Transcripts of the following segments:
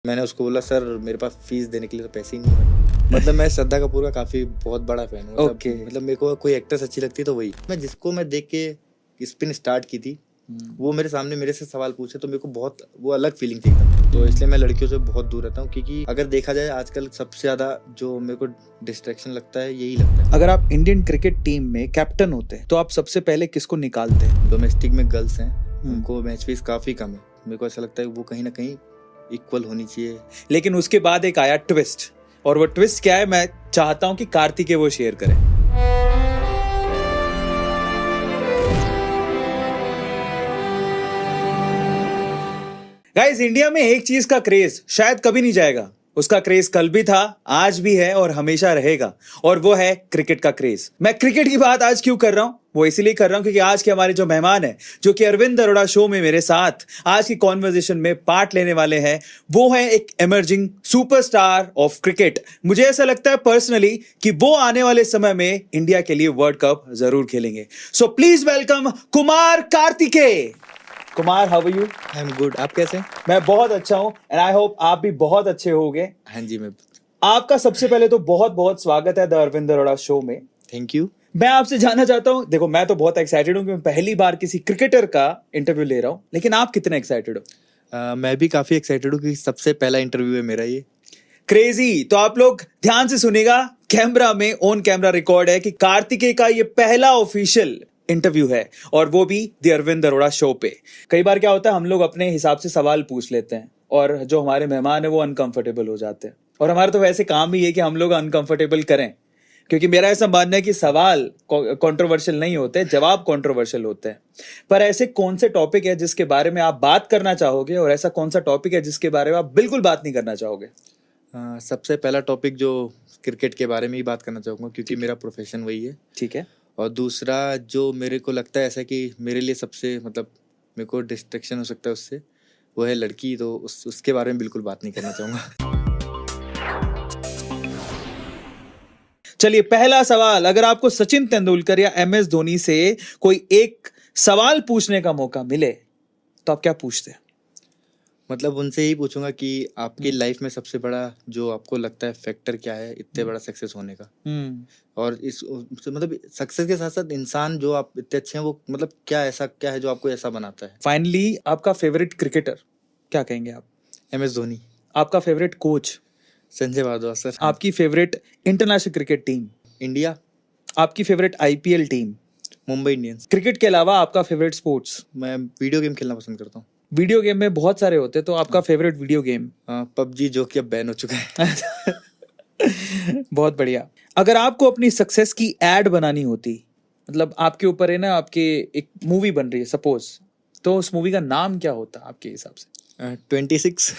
मैंने उसको बोला सर मेरे पास फीस देने के लिए तो पैसे ही नहीं है। मतलब मैं श्रद्धा कपूर का काफी बहुत बड़ा फैन हूँ। मतलब मेरे को कोई एक्ट्रेस अच्छी लगती है तो वही मैं जिसको मैं देख के स्पिन स्टार्ट की थी वो मेरे सामने मेरे से सवाल पूछे तो मेरे को बहुत वो अलग फीलिंग थी एकदम। तो इसलिए मैं लड़कियों से बहुत दूर रहता हूँ क्योंकि अगर देखा जाए आजकल सबसे ज्यादा जो मेरे को डिस्ट्रैक्शन लगता है यही लगता है। अगर आप इंडियन क्रिकेट टीम में कैप्टन होते तो आप सबसे पहले किसको निकालते हैं? डोमेस्टिक में गर्ल्स हैं उनको मैच फीस काफी कम है। मेरे को ऐसा लगता है वो कहीं ना कहीं इक्वल होनी चाहिए। लेकिन उसके बाद एक आया ट्विस्ट, और वो ट्विस्ट क्या है मैं चाहता हूं कि कार्तिकेय वो शेयर करें। गाइस, इंडिया में एक चीज का क्रेज शायद कभी नहीं जाएगा। उसका क्रेज कल भी था, आज भी है और हमेशा रहेगा, और वो है क्रिकेट का क्रेज। मैं क्रिकेट की बात आज क्यों कर रहा हूं? वो इसलिए कर रहा हूं क्योंकि आज के हमारे जो मेहमान हैं, जो कि अरविंद अरोड़ा शो में मेरे साथ आज की कॉन्वर्सेशन में पार्ट लेने वाले हैं, वो है एक इमर्जिंग सुपरस्टार ऑफ क्रिकेट। मुझे ऐसा लगता है पर्सनली कि वो आने वाले समय में इंडिया के लिए वर्ल्ड कप जरूर खेलेंगे। So please welcome Kumar Kartikeya. Kumar, how are you? I am good. आप कैसे हैं? मैं बहुत अच्छा हूं एंड आई होप आप भी बहुत अच्छे होंगे। हाँ जी मैं। आपका सबसे पहले तो बहुत बहुत स्वागत है द अरविंद अरोड़ा शो में। Thank you. मैं आपसे जानना चाहता हूं, देखो मैं तो बहुत एक्साइटेड हूं कि मैं पहली बार किसी क्रिकेटर का इंटरव्यू ले रहा हूं, लेकिन आप कितने एक्साइटेड हो? मैं भी काफी एक्साइटेड हूँ कि सबसे पहला इंटरव्यू है मेरा ये। क्रेजी। तो आप लोग ध्यान से सुनेगा, कैमरा में ऑन कैमरा रिकॉर्ड है कि कार्तिकेय का ये पहला ऑफिशियल इंटरव्यू है, और वो भी द अरविंद अरोड़ा शो पे। कई बार क्या होता है, हम लोग अपने हिसाब से सवाल पूछ लेते हैं और जो हमारे मेहमान है वो अनकंफर्टेबल हो जाते हैं, और हमारा तो वैसे काम ही है कि हम लोग अनकंफर्टेबल करें, क्योंकि मेरा ऐसा मानना है कि सवाल कंट्रोवर्शियल नहीं होते, जवाब कंट्रोवर्शियल होते हैं। पर ऐसे कौन से टॉपिक है जिसके बारे में आप बात करना चाहोगे, और ऐसा कौन सा टॉपिक है जिसके बारे में आप बिल्कुल बात नहीं करना चाहोगे? सबसे पहला टॉपिक जो क्रिकेट के बारे में ही बात करना चाहूँगा क्योंकि मेरा प्रोफेशन वही है। ठीक है। और दूसरा जो मेरे को लगता है ऐसा कि मेरे लिए सबसे मतलब मेरे को डिस्ट्रैक्शन हो सकता है उससे, वो है लड़की। तो उसके बारे में बिल्कुल बात नहीं करना चाहूँगा। चलिए, पहला सवाल, अगर आपको सचिन तेंदुलकर या एमएस धोनी से कोई एक सवाल पूछने का मौका मिले तो आप क्या पूछते हैं? मतलब उनसे ही पूछूंगा कि आपकी लाइफ में सबसे बड़ा जो आपको लगता है फैक्टर क्या है इतने बड़ा सक्सेस होने का। और मतलब सक्सेस के साथ साथ इंसान जो आप इतने अच्छे हैं वो मतलब क्या है जो आपको ऐसा बनाता है। फाइनली, आपका फेवरेट क्रिकेटर क्या कहेंगे आप? एमएस धोनी। आपका favourite coach? Sanjay Bharadwaj sir. आपकी favourite international cricket team? India. आपकी favourite IPL team? Mumbai Indians. Cricket के अलावा आपका फेवरेट स्पोर्ट्स? मैं वीडियो गेम खेलना पसंद करता हूँ। वीडियो गेम में बहुत सारे होते हैं, तो आपका फेवरेट वीडियो गेम? पबजी, जो कि अब बैन हो चुका है। बहुत बढ़िया। अगर आपको अपनी सक्सेस की एड बनानी होती, मतलब आपके ऊपर है ना, आपके एक मूवी बन रही है सपोज, तो उस मूवी का नाम क्या होता आपके हिसाब से? 26।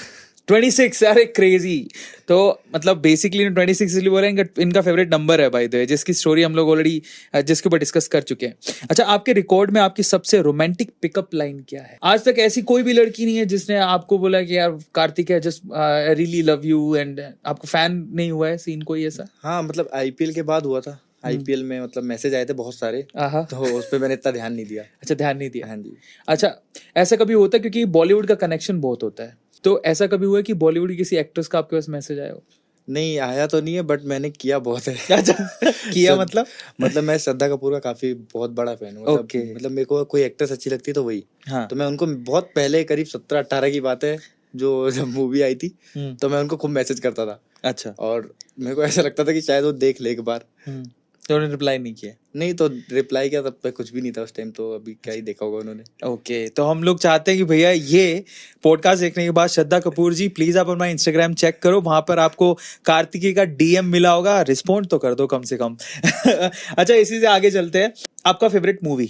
26? अरे क्रेजी। तो मतलब बेसिकली 26 इसलिए बोल रहे हैं, इनका फेवरेट नंबर है बाय द वे, जिसकी स्टोरी हम लोग ऑलरेडी जिसके ऊपर डिस्कस कर चुके हैं। अच्छा, आपके रिकॉर्ड में आपकी सबसे रोमांटिक पिकअप लाइन क्या है? आज तक ऐसी कोई भी लड़की नहीं है जिसने आपको बोला कि यार कार्तिक है just I really love you, and आपको फैन नहीं हुआ है सीन कोई ऐसा? हाँ मतलब आईपीएल के बाद हुआ था। आईपीएल में मतलब मैसेज आए थे बहुत सारे, तो उस पर मैंने इतना ध्यान नहीं दिया। अच्छा, ध्यान नहीं दिया। हाँ जी। अच्छा, ऐसा कभी होता है, क्योंकि बॉलीवुड का कनेक्शन बहुत होता है, तो ऐसा कभी हुआ है कि बॉलीवुड की किसी एक्ट्रेस का आपके पास मैसेज आया हो? नहीं आया तो नहीं है, बट मैंने किया बहुत है। अच्छा, किया मतलब मैं श्रद्धा कपूर का काफी बहुत बड़ा फैन हूँ। मतलब मेरे को कोई एक्ट्रेस अच्छी लगती है तो वही। हाँ। तो मैं उनको बहुत पहले करीब 17-18 की बात है, जो जब मूवी आई थी तो मैं उनको खूब मैसेज करता था। अच्छा। और मेरे को ऐसा लगता था कि शायद वो देख ले एक बार। तो उन्होंने रिप्लाई नहीं किया? नहीं, तो रिप्लाई किया तब तक कुछ भी नहीं था उस टाइम, तो अभी क्या ही देखा होगा उन्होंने। ओके, तो हम लोग चाहते हैं कि भैया ये पॉडकास्ट देखने के बाद श्रद्धा कपूर जी प्लीज आप अपना इंस्टाग्राम चेक करो, वहां पर आपको कार्तिकेय का डीएम मिला होगा, रिस्पॉन्ड तो कर दो कम से कम। अच्छा, इसी से आगे चलते हैं। आपका फेवरेट मूवी?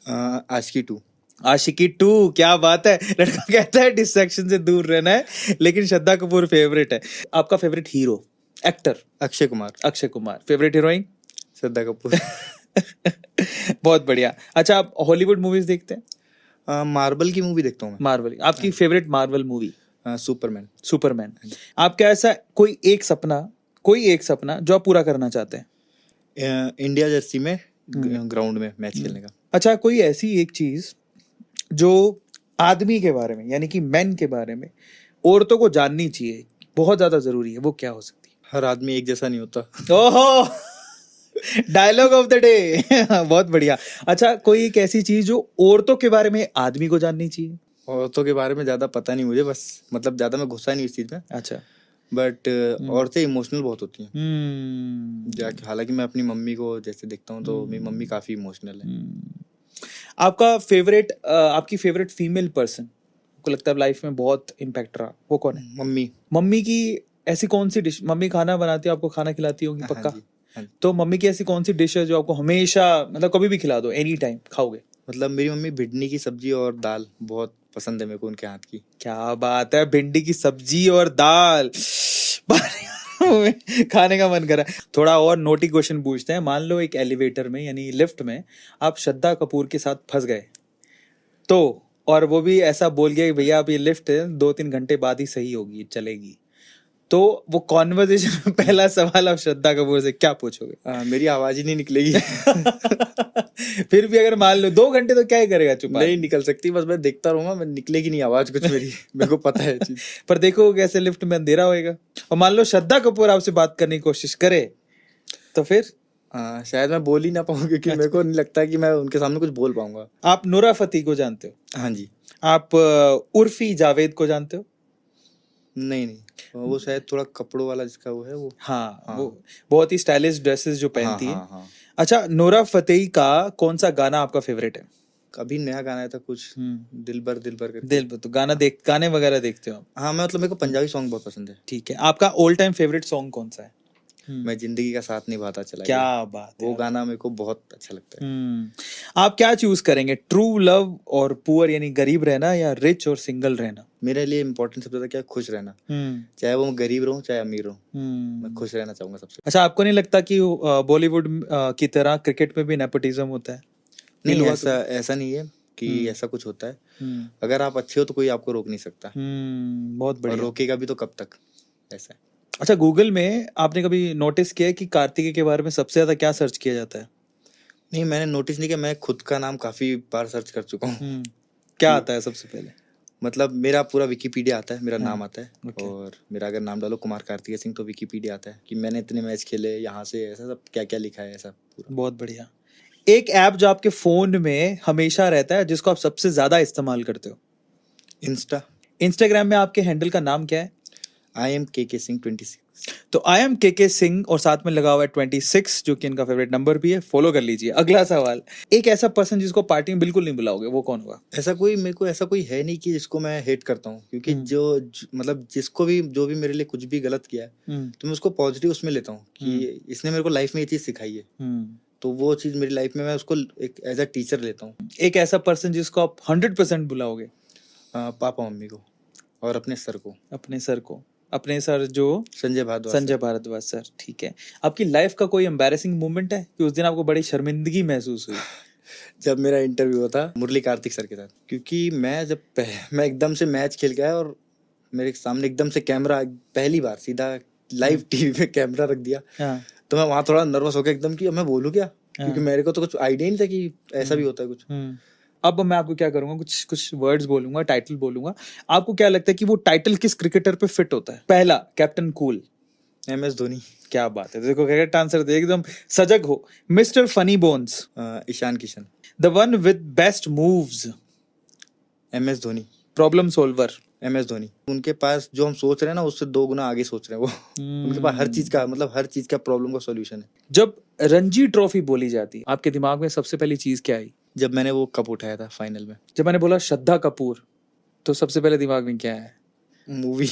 आशिकी 2। आशिकी 2, क्या बात है। लड़का कहता है डिस्ट्रैक्शन से दूर रहना है, लेकिन श्रद्धा कपूर फेवरेट है। आपका favourite hero, actor? Akshay Kumar. Akshay Kumar. Favourite heroine? Shraddha Kapoor. बहुत बढ़िया। अच्छा, आप हॉलीवुड मूवीज देखते हैं? मार्वल की मूवी देखता हूँ मैं। मार्वल? आपकी favourite Marvel movie? Superman. Superman. आपका ऐसा कोई एक सपना जो आप पूरा करना चाहते हैं? इंडिया जर्सी में ग्राउंड में मैच खेलने का। अच्छा, कोई ऐसी एक चीज जो आदमी के बारे में, यानी कि मैन के बारे में औरतों को जाननी चाहिए, बहुत ज्यादा जरूरी है, वो क्या हो सकती हर आदमी एक जैसा नहीं होता। है? ओहो, डायलॉग ऑफ द डे। बहुत बढ़िया। अच्छा, कोई एक ऐसी चीज जो औरतों के बारे में आदमी को जाननी चाहिए? औरतों के बारे में ज्यादा पता नहीं मुझे, बस मतलब ज्यादा मैं घुसा नहीं इस चीज में, अच्छा। बट औरतें इमोशनल बहुत होती हैं। हम्म। हालांकि मैं अपनी मम्मी को जैसे देखता हूँ तो मेरी मम्मी काफी इमोशनल है। आपका फेवरेट, आपकी फेवरेट फीमेल पर्सन को लगता है लाइफ में बहुत इम्पैक्ट रहा, वो कौन है? मम्मी। मम्मी की ऐसी कौन सी डिश, मम्मी खाना बनाती है, आपको खाना खिलाती होगी हाँ पक्का? जी, हाँ जी। तो मम्मी की ऐसी कौन सी डिश है जो आपको हमेशा, मतलब कभी भी खिला दो, एनी टाइम खाओगे? मतलब मेरी मम्मी भिंडी की सब्जी और दाल बहुत पसंद है मेरे को उनके हाथ की। क्या बात है, भिंडी की सब्जी और दाल। खाने का मन कर रहा है। थोड़ा और नोटी क्वेश्चन पूछते हैं। मान लो एक एलिवेटर में यानी लिफ्ट में आप श्रद्धा कपूर के साथ फंस गए, तो और वो भी ऐसा बोल गया कि भैया अब ये लिफ्ट 2-3 घंटे बाद ही सही होगी, चलेगी, तो वो कॉन्वर्जेशन में पहला सवाल आप श्रद्धा कपूर से क्या पूछोगे? मेरी आवाज ही नहीं निकलेगी। फिर भी अगर मान लो 2 घंटे, तो क्या ही करेगा चुप? नहीं निकल सकती, बस मैं देखता रहूंगा, मैं निकलेगी नहीं आवाज कुछ मेरी। मेरे को पता है चीज। पर देखो कैसे लिफ्ट में अंधेरा होएगा, और मान लो श्रद्धा कपूर आपसे बात करने की कोशिश करे, तो फिर शायद मैं बोल ही ना पाऊँ, क्योंकि मेरे को नहीं लगता कि मैं उनके सामने कुछ बोल पाऊंगा। आप नूरा फतेही को जानते हो? हाँ जी। आप उर्फी जावेद को जानते हो? नहीं नहीं, वो शायद थोड़ा कपड़ों वाला जिसका वो है वो। हाँ, हाँ। वो बहुत ही स्टाइलिश ड्रेसेस जो पहनती है। हाँ हाँ। अच्छा, नूरा फतेही का कौन सा गाना आपका फेवरेट है? अभी नया गाना आया था कुछ, दिल भर करके। दिल तो गाने वगैरह देखते हो आप? हाँ, मैं मतलब मेरे को पंजाबी सॉन्ग बहुत पसंद है। ठीक है, आपका ऑल टाइम फेवरेट सॉन्ग कौन सा है? मैं जिंदगी का साथ निभाता चला क्या गया, बात है। वो गाना मेरे को बहुत अच्छा लगता है। आप क्या चूज करेंगे, ट्रू लव और पुअर यानी गरीब रहना, या रिच और सिंगल रहना? मेरे लिए इम्पोर्टेंट सबसे ज्यादा क्या है, खुश रहना। चाहे वो गरीब रहूं चाहे अमीर रहूं, मैं खुश रहना चाहूंगा सबसे। अच्छा, आपको नहीं लगता कि बॉलीवुड की तरह क्रिकेट में भी नेपोटिज्म होता है? नहीं, ऐसा नहीं है कि ऐसा कुछ होता है। अगर आप अच्छे हो तो कोई आपको रोक नहीं सकता। बहुत और बढ़िया। रोकेगा भी तो कब तक, ऐसा है। अच्छा, गूगल में आपने कभी नोटिस किया है कि कार्तिकेय के बारे में सबसे ज्यादा क्या सर्च किया जाता है? नहीं, मैंने नोटिस नहीं किया, मैं खुद का नाम काफी बार सर्च कर चुका हूँ। क्या आता है सबसे पहले? मतलब मेरा पूरा विकिपीडिया आता है, मेरा नाम आता है। और मेरा अगर नाम डालो कुमार कार्तिकेय सिंह तो विकिपीडिया आता है कि मैंने इतने मैच खेले यहाँ से, ऐसा सब क्या क्या लिखा है, ऐसा पूरा। बहुत बढ़िया। एक ऐप जो आपके फोन में हमेशा रहता है, जिसको आप सबसे ज्यादा इस्तेमाल करते हो? इंस्टा। इंस्टाग्राम में आपके हैंडल का नाम क्या है? IM KK Singh 26। तो IM KK सिंह और साथ में लगा हुआ है 26, जो कि इनका फेवरेट नंबर भी है, फॉलो कर लीजिए। अगला सवाल, एक ऐसा पर्सन जिसको पार्टी में बिल्कुल नहीं बुलाओगे, वो कौन होगा? मेरे को ऐसा कोई है नहीं कि जिसको मैं हेट करता हूँ, क्योंकि मतलब जिसको भी जो भी मेरे लिए कुछ भी गलत किया है तो मैं उसको पॉजिटिव उसमें लेता हूँ कि इसने मेरे को लाइफ में ये चीज सिखाई है। तो वो चीज मेरी लाइफ में मैं उसको एक एज अ टीचर लेता हूँ। एक ऐसा पर्सन जिसको आप 100% बुलाओगे? पापा मम्मी को और अपने सर को। अपने सर को? अपने सर जो संजय भारद्वाज सर। ठीक है। आपकी लाइफ का कोई एम्बैरेसिंग मोमेंट है कि उस दिन आपको बड़ी शर्मिंदगी महसूस हुई? जब मेरा इंटरव्यू हुआ था मुरली कार्तिक सर के साथ, क्योंकि मैं एकदम से मैच खेल गया और मेरे सामने एकदम से कैमरा, पहली बार सीधा लाइव टीवी पे कैमरा रख दिया। तो मैं वहां थोड़ा नर्वस हो गया एकदम कि मैं बोलूं क्या, क्योंकि मेरे को तो कुछ आइडिया नहीं था कि ऐसा भी होता है कुछ। अब मैं आपको क्या करूंगा, कुछ वर्ड्स बोलूंगा, टाइटल बोलूंगा, आपको क्या लगता है कि वो टाइटल किस क्रिकेटर पे फिट होता है? पहला, कैप्टन कूल। MS धोनी। क्या बात है, देखो करेक्ट आंसर दे, एकदम सजग हो। Mister funny bones. Ishan Kishan. The one with best moves. MS Dhoni. Problem solver. MS Dhoni. उनके पास जो हम सोच रहे हैं ना, उससे 2 गुना आगे सोच रहे हैं वो। उनके पास हर चीज का प्रॉब्लम का सॉल्यूशन है। जब रणजी ट्रॉफी बोली जाती है, आपके दिमाग में सबसे पहली चीज क्या आई? जब मैंने वो कप उठाया था फाइनल में। जब मैंने बोला श्रद्धा कपूर, तो सबसे पहले दिमाग में क्या है? मूवी।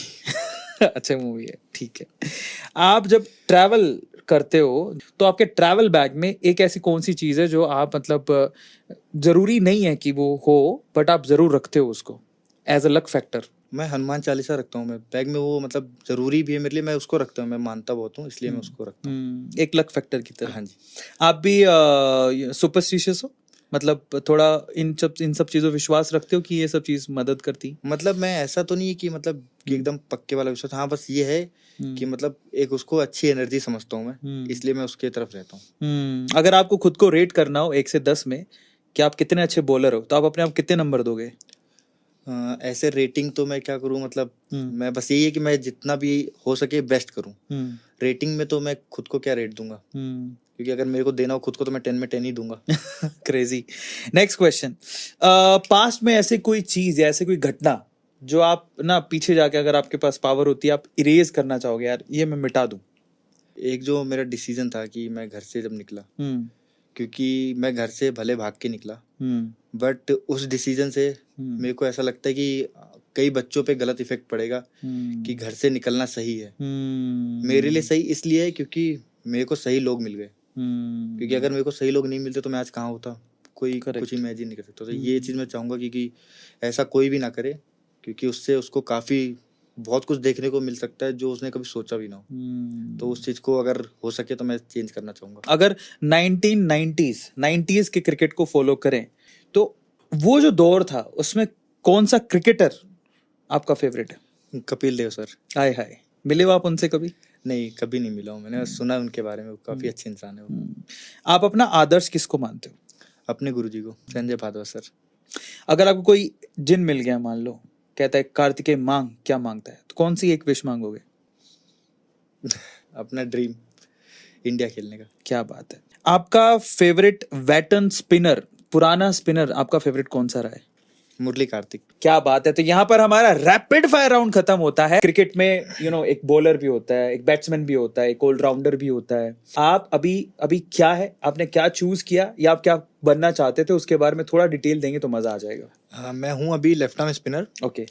अच्छा, मूवी है, ठीक है। आप जब ट्रैवल करते हो तो आपके ट्रैवल बैग में एक ऐसी कौन सी चीज है जो आप, मतलब जरूरी नहीं है कि वो हो, बट आप जरूर रखते हो उसको एज अ लक फैक्टर? मैं हनुमान चालीसा रखता हूँ मैं बैग में, वो मतलब जरूरी भी है मेरे लिए, मैं उसको रखता हूँ, मैं मानता बहुत हूँ इसलिए मैं उसको रखता हूँ। एक लक फैक्टर की तरह। हाँ जी। आप भी सुपरस्टिशियस हो, मतलब थोड़ा इन सब चीजों विश्वास रखते हो कि ये सब चीज मदद करती? मतलब मैं ऐसा तो नहीं है कि मतलब कि एकदम पक्के वाला विश्वास, हाँ बस ये है कि मतलब एक उसको अच्छी एनर्जी समझता हूँ मैं, इसलिए मैं उसके तरफ रहता हूँ। अगर आपको खुद को रेट करना हो 1 से 10 में कि आप कितने अच्छे बॉलर हो, तो आप अपने आप कितने नंबर दोगे? ऐसे रेटिंग तो मैं क्या करूं, मतलब मैं बस यही है कि मैं जितना भी हो सके बेस्ट करूं। रेटिंग में तो मैं खुद को क्या रेट दूंगा, क्योंकि अगर मेरे को देना हो खुद को तो मैं 10 में 10 ही दूंगा। क्रेजी। नेक्स्ट क्वेश्चन, पास्ट में ऐसे कोई चीज या ऐसे कोई घटना जो आप ना पीछे जाके अगर आपके पास पावर होती है आप इरेज करना चाहोगे, यार ये मैं मिटा दूं? एक जो मेरा डिसीजन था कि मैं घर से जब निकला, क्योंकि मैं घर से भले भाग के निकला, बट उस डिसीजन से मेरे को ऐसा लगता है कि कई बच्चों पे गलत इफेक्ट पड़ेगा कि घर से निकलना सही है। मेरे लिए सही इसलिए है क्योंकि मेरे को सही लोग मिल गए, क्योंकि अगर मेरे को सही लोग नहीं मिलते तो मैं आज कहाँ होता, कोई कुछ इमेजिन नहीं कर सकता। तो ये चीज़ मैं चाहूँगा कि ऐसा कोई भी ना करे, क्योंकि उससे उसको काफ़ी बहुत कुछ देखने को मिल सकता है जो उसने कभी सोचा भी ना हो। तो उस चीज को अगर हो सके तो मैं चेंज करना चाहूंगा। अगर 1990s के क्रिकेट को फॉलो करें तो वो जो दौर था उसमें कौन सा क्रिकेटर आपका फेवरेट है? कपिल देव सर। हाय हाय, मिले हो आप उनसे कभी? नहीं, कभी नहीं मिला हूँ, मैंने सुना उनके बारे में, काफी अच्छे इंसान है वो। आप अपना आदर्श किसको मानते हो? अपने गुरुजी को, संजय भादवा सर। अगर आपको कोई जिन मिल गया, मान लो कहता है कार्तिकेय मांग, क्या मांगता है, तो कौन सी एक विश मांगोगे? अपना ड्रीम, इंडिया खेलने का। क्या बात है। आपका फेवरेट वेटर्न स्पिनर, पुराना स्पिनर आपका फेवरेट कौन सा रहा है? मुरली कार्तिक। क्या बात है। तो यहाँ पर हमारा रैपिड फायर राउंड खत्म होता है। क्रिकेट में एक बॉलर भी होता है, एक बैट्समैन भी होता है, एक ऑलराउंडर भी होता है। आप अभी क्या है, आपने क्या चूज किया या आप क्या बनना चाहते थे, उसके बारे में थोड़ा डिटेल देंगे तो मजा आ जाएगा। मैं हूँ अभी left arm spinner. Okay.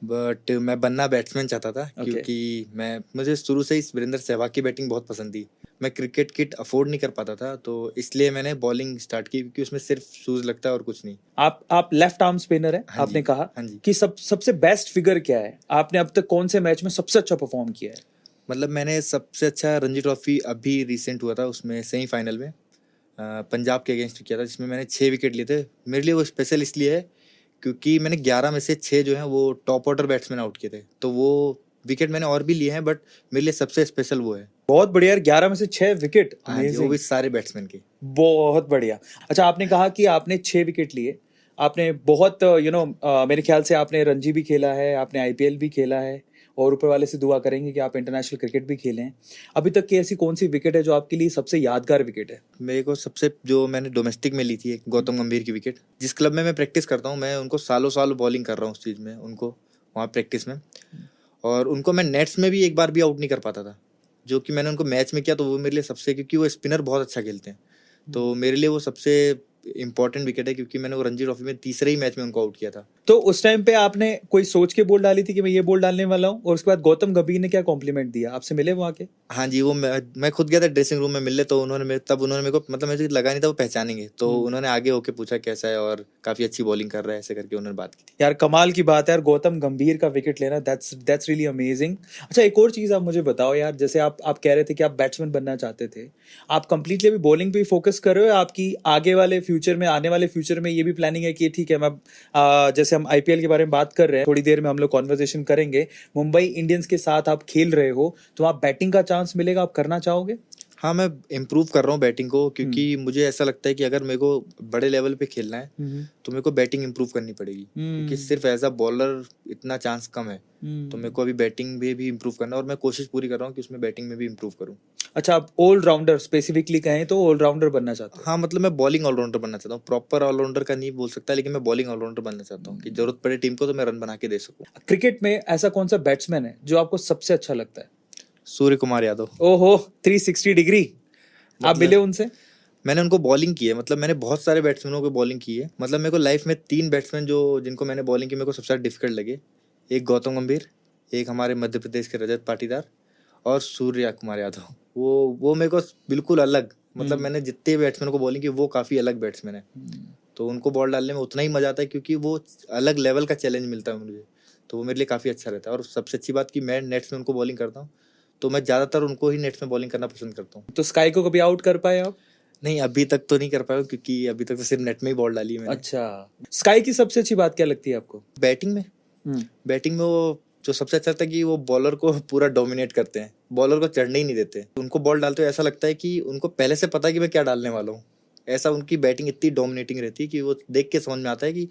But मैं बनना बैट्समैन चाहता था, क्योंकि मुझे शुरू से ही वीरेंद्र सहवाग की बैटिंग बहुत पसंद थी। मैं क्रिकेट किट अफोर्ड नहीं कर पाता था, तो इसलिए मैंने बॉलिंग स्टार्ट की, क्योंकि उसमें सिर्फ शूज लगता है और कुछ नहीं। आप लेफ्ट आर्म स्पिनर है। हाँ आपने कहा हाँ जी। कि सबसे बेस्ट फिगर क्या है, आपने अब तक कौन से मैच में सबसे अच्छा परफॉर्म किया है? मतलब मैंने सबसे अच्छा रणजी ट्रॉफी अभी रिसेंट हुआ था, उसमें सेमीफाइनल में पंजाब के अगेंस्ट किया था, जिसमें मैंने 6 विकेट लिए थे। मेरे लिए वो स्पेशल इसलिए है क्योंकि मैंने 11 में से 6 जो हैं वो टॉप ऑर्डर बैट्समैन आउट किए थे। तो वो विकेट मैंने और भी लिए हैं, बट मेरे लिए सबसे स्पेशल वो है। बहुत बढ़िया यार, 11 में से 6 विकेट, वो भी सारे बैट्समैन के। बहुत बढ़िया। अच्छा, आपने कहा कि आपने 6 विकेट लिए, आपने बहुत मेरे ख्याल से आपने रणजी भी खेला है, आपने आईपीएल भी खेला है, और ऊपर वाले से दुआ करेंगे कि आप इंटरनेशनल क्रिकेट भी खेलें। अभी तक की ऐसी कौन सी विकेट है जो आपके लिए सबसे यादगार विकेट है? मेरे को सबसे जो मैंने डोमेस्टिक में ली थी, एक गौतम गंभीर की विकेट। जिस क्लब में मैं प्रैक्टिस करता हूँ, मैं उनको सालों साल बॉलिंग कर रहा हूँ उस चीज़ में, उनको वहाँ प्रैक्टिस में, और उनको मैं नेट्स में भी एक बार भी आउट नहीं कर पाता था। जो कि मैंने उनको मैच में किया, तो वो मेरे लिए सबसे, क्योंकि वो स्पिनर बहुत अच्छा खेलते हैं, तो मेरे लिए वो सबसे इंपॉर्टेंट विकेट है, क्योंकि मैंने वो रणजी ट्रॉफी में तीसरे ही मैच में उनको आउट किया था। तो उस टाइम पे आपने कोई सोच के बॉल डाली थी कि मैं ये बॉल डालने वाला हूँ, और उसके बाद गौतम गंभीर ने क्या कॉम्प्लीमेंट दिया, आपसे मिले वहां के? हाँ जी, वो मैं खुद गया था ड्रेसिंग रूम में मिलने, तो उन्होंने मेरे को, मतलब मुझे लगा नहीं था वो पहचानेंगे, तो उन्होंने आगे होके पूछा कैसा है और काफी अच्छी बॉलिंग कर रहा है, ऐसे करके उन्होंने बात की थी। यार कमाल की बात है यार, गौतम गंभीर का विकेट लेना, दैट्स रियली अमेजिंग। अच्छा, एक और चीज आप मुझे बताओ यार, जैसे आप कह रहे थे कि आप बैट्समैन बनना चाहते थे, आप कंप्लीटली अभी बॉलिंग पे फोकस कर रहे हो, आपकी आगे वाले फ्यूचर में, आने वाले फ्यूचर में ये भी प्लानिंग है कि ठीक है, मैं जैसे हम आईपीएल के बारे में बात कर रहे हैं, थोड़ी देर में हम लोग कॉन्वर्सेशन करेंगे, मुंबई इंडियंस के साथ आप खेल रहे हो, तो आप बैटिंग का चांस मिलेगा, आप करना चाहोगे? हाँ, मैं इम्प्रूव कर रहा हूँ बैटिंग को, क्योंकि मुझे ऐसा लगता है कि अगर मेरे को बड़े लेवल पे खेलना है तो मेरे को बैटिंग इम्प्रूव करनी पड़ेगी, क्योंकि सिर्फ एज अ बॉलर इतना चांस कम है। तो मेरे को अभी बैटिंग में भी इम्प्रूव करना है, और मैं कोशिश पूरी कर रहा हूँ कि उसमें बैटिंग में भी इम्प्रूव करूँ। अच्छा, आप ऑलराउंडर स्पेसिफिकली कहें तो ऑलराउंडर बनना चाहते हो? हाँ, मतलब मैं बॉलिंग ऑलराउंडर बनना चाहता हूँ, प्रॉपर ऑलराउंडर का नहीं बोल सकता, लेकिन मैं बॉलिंग ऑलराउंडर बनना चाहता हूँ कि जरूरत पड़े टीम को तो मैं रन बना के दे सकूँ। क्रिकेट में ऐसा कौन सा बैट्समैन है जो आपको सबसे अच्छा लगता है? सूर्य कुमार यादव। ओहो, 360 डिग्री। आप मिले उनसे? मैंने उनको बॉलिंग की है, मतलब मैंने बहुत सारे बैट्समैनों को बॉलिंग की है। मतलब मेरे को लाइफ में 3 बैट्समैन जिनको मैंने बॉलिंग की, मेरे को सबसे ज़्यादा डिफिकल्ट लगे। एक गौतम गंभीर, एक हमारे मध्य प्रदेश के रजत पाटीदार, और सूर्य कुमार यादव। वो मेरे को बिल्कुल अलग, मतलब मैंने जितने बैट्समैनों को बॉलिंग की वो काफ़ी अलग बैट्समैन है, तो उनको बॉल डालने में उतना ही मजा आता है, क्योंकि वो अलग लेवल का चैलेंज मिलता है मुझे, तो वो मेरे लिए काफ़ी अच्छा रहता है। और सबसे अच्छी बात कि मैं नेट्स में उनको बॉलिंग करता हूँ, तो मैं ज़्यादातर उनको ही नेट्स में बॉलिंग करना पसंद करता हूँ। तो स्काई को कभी आउट कर पाए आप? नहीं, अभी तक तो नहीं कर पाया, क्योंकि अभी तक तो सिर्फ नेट में ही बॉल डाली है मैंने। अच्छा, स्काई की सबसे अच्छी बात क्या लगती है आपको? बैटिंग में वो जो सबसे अच्छा लगता है कि वो बॉलर को पूरा डोमिनेट करते हैं, बॉलर को चढ़ने ही नहीं देते। उनको बॉल डालते हुए ऐसा लगता है कि उनको पहले से पता है कि मैं क्या डालने वाला हूँ। ऐसा उनकी बैटिंग इतनी डोमिनेटिंग रहती है कि वो देख के समझ में आता है कि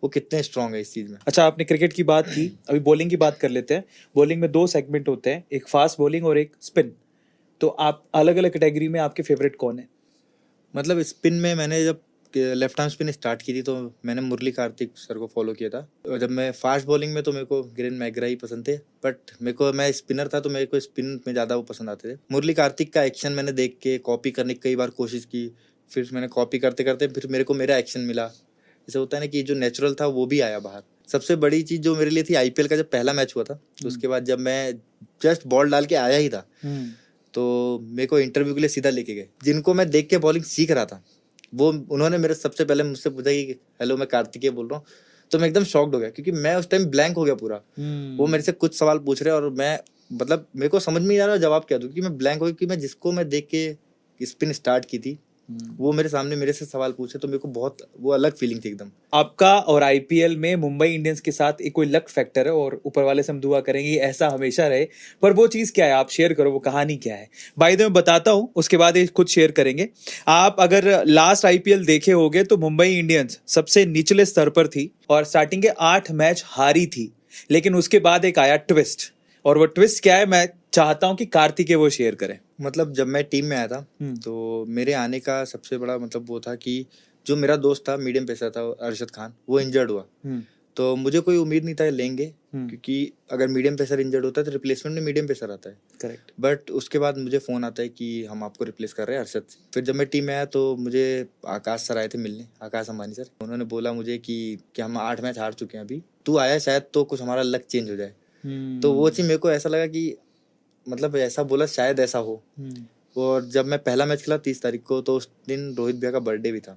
वो कितने स्ट्रांग है इस चीज में। अच्छा, आपने क्रिकेट की बात की, अभी बॉलिंग की बात कर लेते हैं। बॉलिंग में 2 सेगमेंट होते हैं, एक फास्ट बॉलिंग और एक स्पिन। तो आप अलग अलग कैटेगरी में आपके फेवरेट कौन है? मतलब स्पिन में मैंने जब लेफ्ट आर्म स्पिन स्टार्ट की थी तो मैंने मुरली कार्तिक सर को फॉलो किया था। और जब मैं फास्ट बॉलिंग में तो मेरे को ग्रेन मैगरा ही पसंद थे, बट मैं स्पिनर था तो मेरे को स्पिन में ज़्यादा वो पसंद आते थे। मुरली कार्तिक का एक्शन मैंने देख के कॉपी करने की कई बार कोशिश की, फिर मैंने कॉपी करते करते फिर मेरे को मेरा एक्शन मिला। जैसे होता है ना कि जो नेचुरल था वो भी आया बाहर। सबसे बड़ी चीज़ जो मेरे लिए थी आईपीएल का जब पहला मैच हुआ था, तो उसके बाद जब मैं जस्ट बॉल डाल के आया ही था तो मेरे को इंटरव्यू के लिए सीधा लेके गए। जिनको मैं देख के बॉलिंग सीख रहा था वो उन्होंने मेरे सबसे पहले मुझसे पूछा कि हेलो मैं कार्तिकेय बोल रहा हूँ। तो मैं एकदम शॉक्ड हो गया क्योंकि मैं उस टाइम ब्लैंक हो गया पूरा। वो मेरे से कुछ सवाल पूछ रहे हैं और मैं मतलब मेरे को समझ में नहीं आ रहा जवाब क्या दूं, क्योंकि मैं ब्लैंक हो गया। कि मैं जिसको मैं देख के स्पिन स्टार्ट की थी वो मेरे सामने मेरे से सवाल पूछे तो मेरे को बहुत वो अलग फीलिंग थी एकदम। आपका और आईपीएल में मुंबई इंडियंस के साथ एक कोई लक फैक्टर है और ऊपर वाले से हम दुआ करेंगे ऐसा हमेशा रहे, पर वो चीज क्या है आप शेयर करो, वो कहानी क्या है? बाय द वे मैं बताता हूं, उसके बाद ये खुद शेयर करेंगे। आप अगर लास्ट आईपीएल देखे होंगे तो मुंबई इंडियंस सबसे निचले स्तर पर थी और स्टार्टिंग के 8 मैच हारी थी, लेकिन उसके बाद एक आया ट्विस्ट, और वो ट्विस्ट क्या है मैं चाहता हूं कि कार्तिकेय वो शेयर करें। मतलब जब मैं टीम में आया था तो मेरे आने का सबसे बड़ा मतलब वो था कि जो मेरा दोस्त था मीडियम पेसर था अरशद खान, वो इंजर्ड हुआ। तो मुझे कोई उम्मीद नहीं था लेंगे, क्योंकि अगर मीडियम पेसर इंजर्ड होता है तो रिप्लेसमेंट में मीडियम पेसर आता है। करेक्ट। बट उसके बाद मुझे फ़ोन आता है कि हम आपको रिप्लेस कर रहे हैं अरशद से। फिर जब मैं टीम में आया तो मुझे आकाश सर आए थे मिलने, आकाश अंबानी सर। उन्होंने बोला मुझे कि हम 8 मैच हार चुके हैं, अभी तू आया शायद तो कुछ हमारा लक चेंज हो जाए। तो वो चीज़ मेरे को ऐसा लगा कि मतलब ऐसा बोला शायद ऐसा हो। और जब मैं पहला मैच खेला 30 तारीख को, तो उस दिन रोहित भैया का बर्थडे भी था।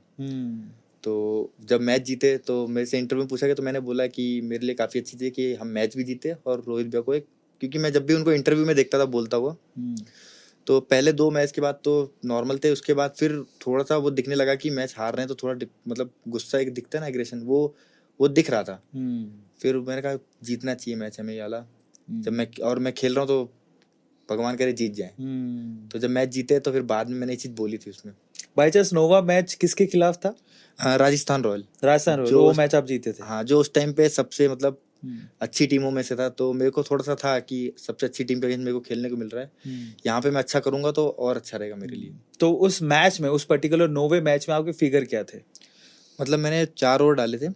तो जब मैच जीते तो मेरे से इंटरव्यू में पूछा गया तो मैंने बोला कि मेरे लिए काफ़ी अच्छी चीज़ है कि हम मैच भी जीते और रोहित भैया को एक, क्योंकि मैं जब भी उनको इंटरव्यू में देखता था बोलता हुआ, तो पहले 2 मैच के बाद तो नॉर्मल थे, उसके बाद फिर थोड़ा सा वो दिखने लगा कि मैच हार रहे हैं तो थोड़ा मतलब गुस्सा एक दिखता है ना, एग्रेशन, वो दिख रहा था। फिर मैंने कहा जीतना चाहिए मैच हमें, ये वाला। जब मैं खेल रहा हूँ तो भगवान करे जीत जाए। तो जब मैच जीते तो फिर बाद में मैंने ये चीज बोली थी उसमें। बाई चांस नोवा मैच किसके खिलाफ था? राजस्थान रॉयल। वो मैच आप जीते थे? हाँ, जो उस टाइम पे सबसे मतलब अच्छी टीमों में से था, तो मेरे को थोड़ा सा था कि सबसे अच्छी टीम के अगेंस्ट मेरे को खेलने को मिल रहा है, यहाँ पे मैं अच्छा करूंगा तो और अच्छा रहेगा मेरे लिए। तो उस मैच में, उस पर्टिकुलर नोवे मैच में आपके फिगर क्या थे? मतलब मैंने 4 ओवर डाले थे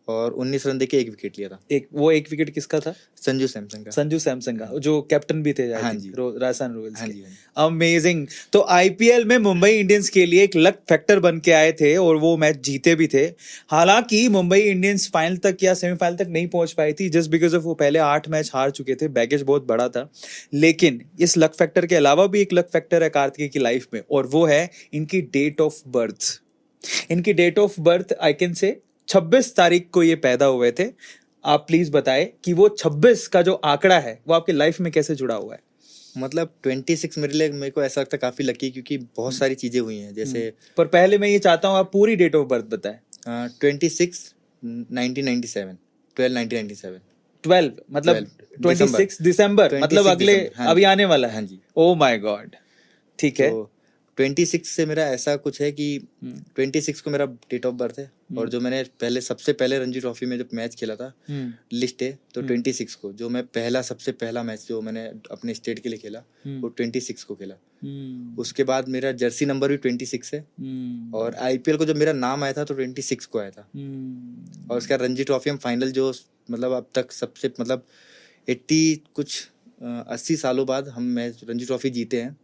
और 19 रन देके 1 विकेट लिया था। एक विकेट किसका था? संजू सैमसन का। संजू सैमसन का, जो कैप्टन भी थे हाँ जी, राजस्थान रॉयल्स हाँ के। जी। अमेजिंग। तो आईपीएल में मुंबई इंडियंस के लिए एक लक फैक्टर बन के आए थे और वो मैच जीते भी थे। हालांकि मुंबई इंडियंस फाइनल तक या सेमीफाइनल तक नहीं पहुंच पाई थी, जस्ट बिकॉज ऑफ वो पहले 8 मैच हार चुके थे, बैगेज बहुत बड़ा था। लेकिन इस लक फैक्टर के अलावा भी एक लक फैक्टर है कार्तिकेय की लाइफ में, और वो है इनकी डेट ऑफ बर्थ। इनकी date of birth I can say 26 तारीख को ये पैदा हुए थे। आप प्लीज बताएं कि वो 26 का जो आंकड़ा है वो आपकी लाइफ में कैसे जुड़ा हुआ है? मतलब 26 मेरे को ऐसा लगता है काफी लकी, क्योंकि बहुत सारी चीजें हुई हैं जैसे। पर पहले मैं ये चाहता हूँ आप पूरी डेट ऑफ बर्थ बताएं। 26 1997, 12 1997। 12 मतलब 26 दिसंबर, मतलब अगले अभी आने वाला है। हाँ जी। ओ माय गॉड, ठीक है। तो 26 से मेरा ऐसा कुछ है कि 26 को मेरा डेट ऑफ बर्थ है, और जो मैंने सबसे पहले रणजी ट्रॉफी में जब मैच खेला था लिस्ट है तो 26 को, जो मैं सबसे पहला मैच जो मैंने अपने स्टेट के लिए खेला वो 26 को खेला। उसके बाद मेरा जर्सी नंबर भी 26 है, और आईपीएल को जब मेरा नाम आया था तो 26 को आया था। और उसका रणजी ट्रॉफी हम फाइनल जो मतलब अब तक सबसे मतलब 80 सालों बाद हम मैच रणजी ट्रॉफी जीते हैं,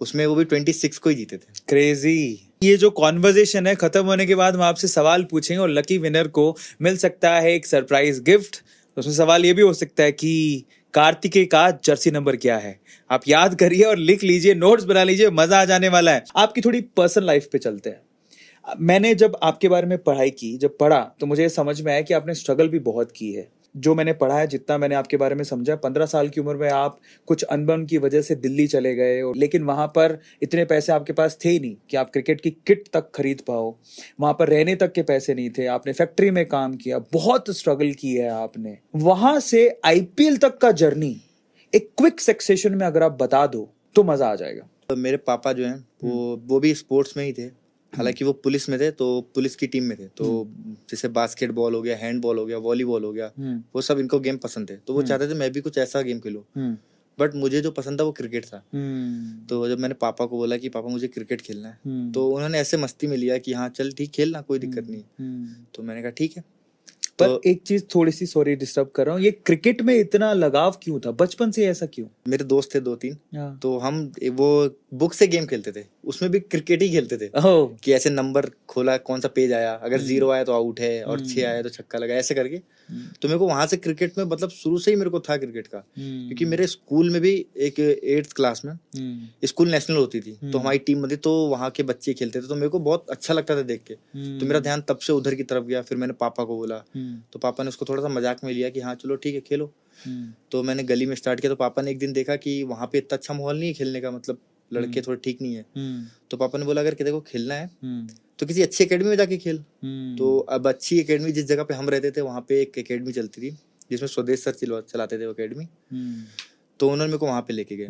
उसमें वो भी 26 को ही जीते थे। क्रेजी। ये जो कॉन्वर्जेशन है खत्म होने के बाद हम आपसे सवाल पूछेंगे और लकी विनर को मिल सकता है एक सरप्राइज गिफ्ट। तो उसमें सवाल ये भी हो सकता है कि कार्तिकेय का जर्सी नंबर क्या है। आप याद करिए और लिख लीजिए, नोट्स बना लीजिए, मजा आ जाने वाला है। आपकी थोड़ी पर्सनल लाइफ पे चलते हैं। मैंने जब आपके बारे में पढ़ाई की, जब पढ़ा तो मुझे समझ में आया कि आपने स्ट्रगल भी बहुत की है। जो मैंने पढ़ा है, जितना मैंने आपके बारे में समझा, 15 साल की उम्र में आप कुछ अनबन की वजह से दिल्ली चले गए, लेकिन वहां पर इतने पैसे आपके पास थे ही नहीं कि आप क्रिकेट की किट तक खरीद पाओ। वहां पर रहने तक के पैसे नहीं थे, आपने फैक्ट्री में काम किया, बहुत स्ट्रगल की है आपने। वहां से आईपीएल तक का जर्नी एक क्विक सेक्सेशन में अगर आप बता दो तो मजा आ जाएगा। तो मेरे पापा जो हैं वो भी स्पोर्ट्स में ही थे, हालांकि वो पुलिस में थे, तो पुलिस की टीम में थे, तो जैसे बास्केटबॉल हो गया, हैंडबॉल हो गया, वॉलीबॉल हो गया, वो सब इनको गेम पसंद थे, तो वो चाहते थे मैं भी कुछ ऐसा गेम खेलूं। बट मुझे जो पसंद था वो क्रिकेट था। तो जब मैंने पापा को बोला कि पापा मुझे क्रिकेट खेलना है, तो उन्होंने ऐसे मस्ती में लिया कि हाँ चल ठीक, खेलना, कोई दिक्कत नहीं। तो मैंने कहा ठीक है। पर एक चीज थोड़ी सी, सॉरी डिस्टर्ब कर रहा हूँ, ये क्रिकेट में इतना लगाव क्यों था बचपन से, ऐसा क्यों? मेरे दोस्त थे 2-3, तो हम वो बुक से गेम खेलते थे, उसमें भी क्रिकेट ही खेलते थे। कि ऐसे नंबर खोला, कौन सा पेज आया, अगर 0 आया तो आउट है, और 6 आया तो छक्का लगा, ऐसे करके। तो मेरे को वहां से क्रिकेट में मतलब शुरू से ही मेरे को था क्रिकेट का। क्योंकि मेरे स्कूल में भी एक 8th क्लास में स्कूल नेशनल होती थी, तो हमारी टीम बनती, तो वहाँ के बच्चे खेलते थे, तो मेरे को बहुत अच्छा लगता था देख के। तो मेरा ध्यान तब से उधर की तरफ गया। फिर मैंने पापा को बोला, तो पापा ने उसको थोड़ा सा मजाक में लिया कि हाँ चलो ठीक है खेलो। तो मैंने गली में स्टार्ट किया, तो पापा ने एक दिन देखा कि वहाँ पे इतना अच्छा माहौल नहीं है खेलने का, मतलब लड़के थोड़े ठीक नहीं है। तो पापा ने बोला अगर किसी को खेलना है तो किसी अच्छी एकेडमी में जाके खेल। तो अब अच्छी एकेडमी, जिस जगह पे हम रहते थे वहाँ पे एक एकेडमी चलती थी, जिसमें स्वदेश सर चलाते थे वो एकेडमी। तो उन्होंने मेरे को वहाँ पे लेके गए।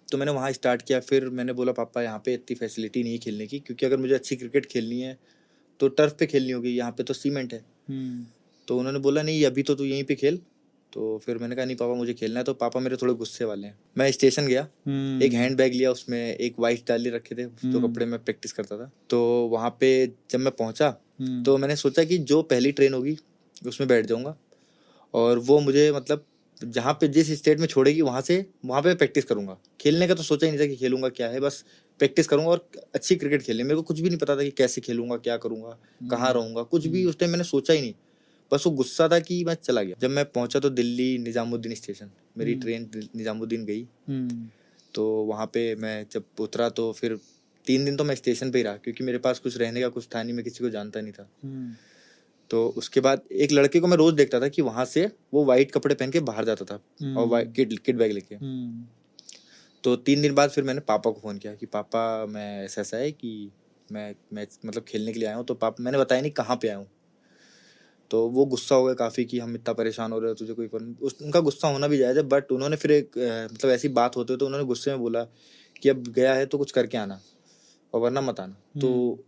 तो मैंने वहाँ स्टार्ट किया। फिर मैंने बोला पापा यहाँ पे इतनी फैसिलिटी नहीं है खेलने की, क्योंकि अगर मुझे अच्छी क्रिकेट खेलनी है तो टर्फ पे खेलनी होगी, यहाँ पे तो सीमेंट है। तो उन्होंने बोला नहीं अभी तो तू यहीं पे खेल। तो फिर मैंने कहा नहीं पापा मुझे खेलना है। तो पापा मेरे थोड़े गुस्से वाले हैं। मैं स्टेशन गया, एक हैंड बैग लिया, उसमें एक वाइट डाले रखे थे, जो कपड़े में प्रैक्टिस करता था। तो वहाँ पे जब मैं पहुंचा, तो मैंने सोचा कि जो पहली ट्रेन होगी उसमें बैठ जाऊंगा, और वो मुझे मतलब जहाँ पे जिस स्टेट में छोड़ेगी वहाँ पे प्रैक्टिस करूंगा। खेलने का तो सोचा ही नहीं था कि खेलूंगा क्या है, बस प्रैक्टिस करूंगा और अच्छी क्रिकेट खेलनी। मेरे को कुछ भी नहीं पता था कि कैसे खेलूंगा, क्या करूंगा, कहाँ रहूंगा, कुछ भी उस टाइम मैंने सोचा ही नहीं। बस वो गुस्सा था कि मैं चला गया। जब मैं पहुंचा तो दिल्ली निजामुद्दीन स्टेशन, मेरी ट्रेन निजामुद्दीन गई। तो वहाँ पे मैं जब उतरा तो फिर 3 दिन तो मैं स्टेशन पे ही रहा, क्योंकि मेरे पास कुछ रहने का कुछ था नहीं, मैं किसी को जानता नहीं था। तो उसके बाद एक लड़के को मैं रोज देखता था कि वहां से वो वाइट कपड़े पहन के बाहर जाता था, और किड बैग लेके। तो 3 दिन बाद फिर मैंने पापा को फोन किया कि पापा मैं ऐसा है कि मैं मतलब खेलने के लिए आया हूँ। तो पापा, मैंने बताया नहीं कहाँ पे आया हूँ। तो वो गुस्सा हो गया काफी कि हम इतना परेशान हो रहे हो, तुझे कोई उनका गुस्सा होना भी जायज है। बट उन्होंने फिर एक मतलब ऐसी बात होते तो उन्होंने गुस्से में बोला कि अब गया है तो कुछ करके आना, और वरना मत आना। तो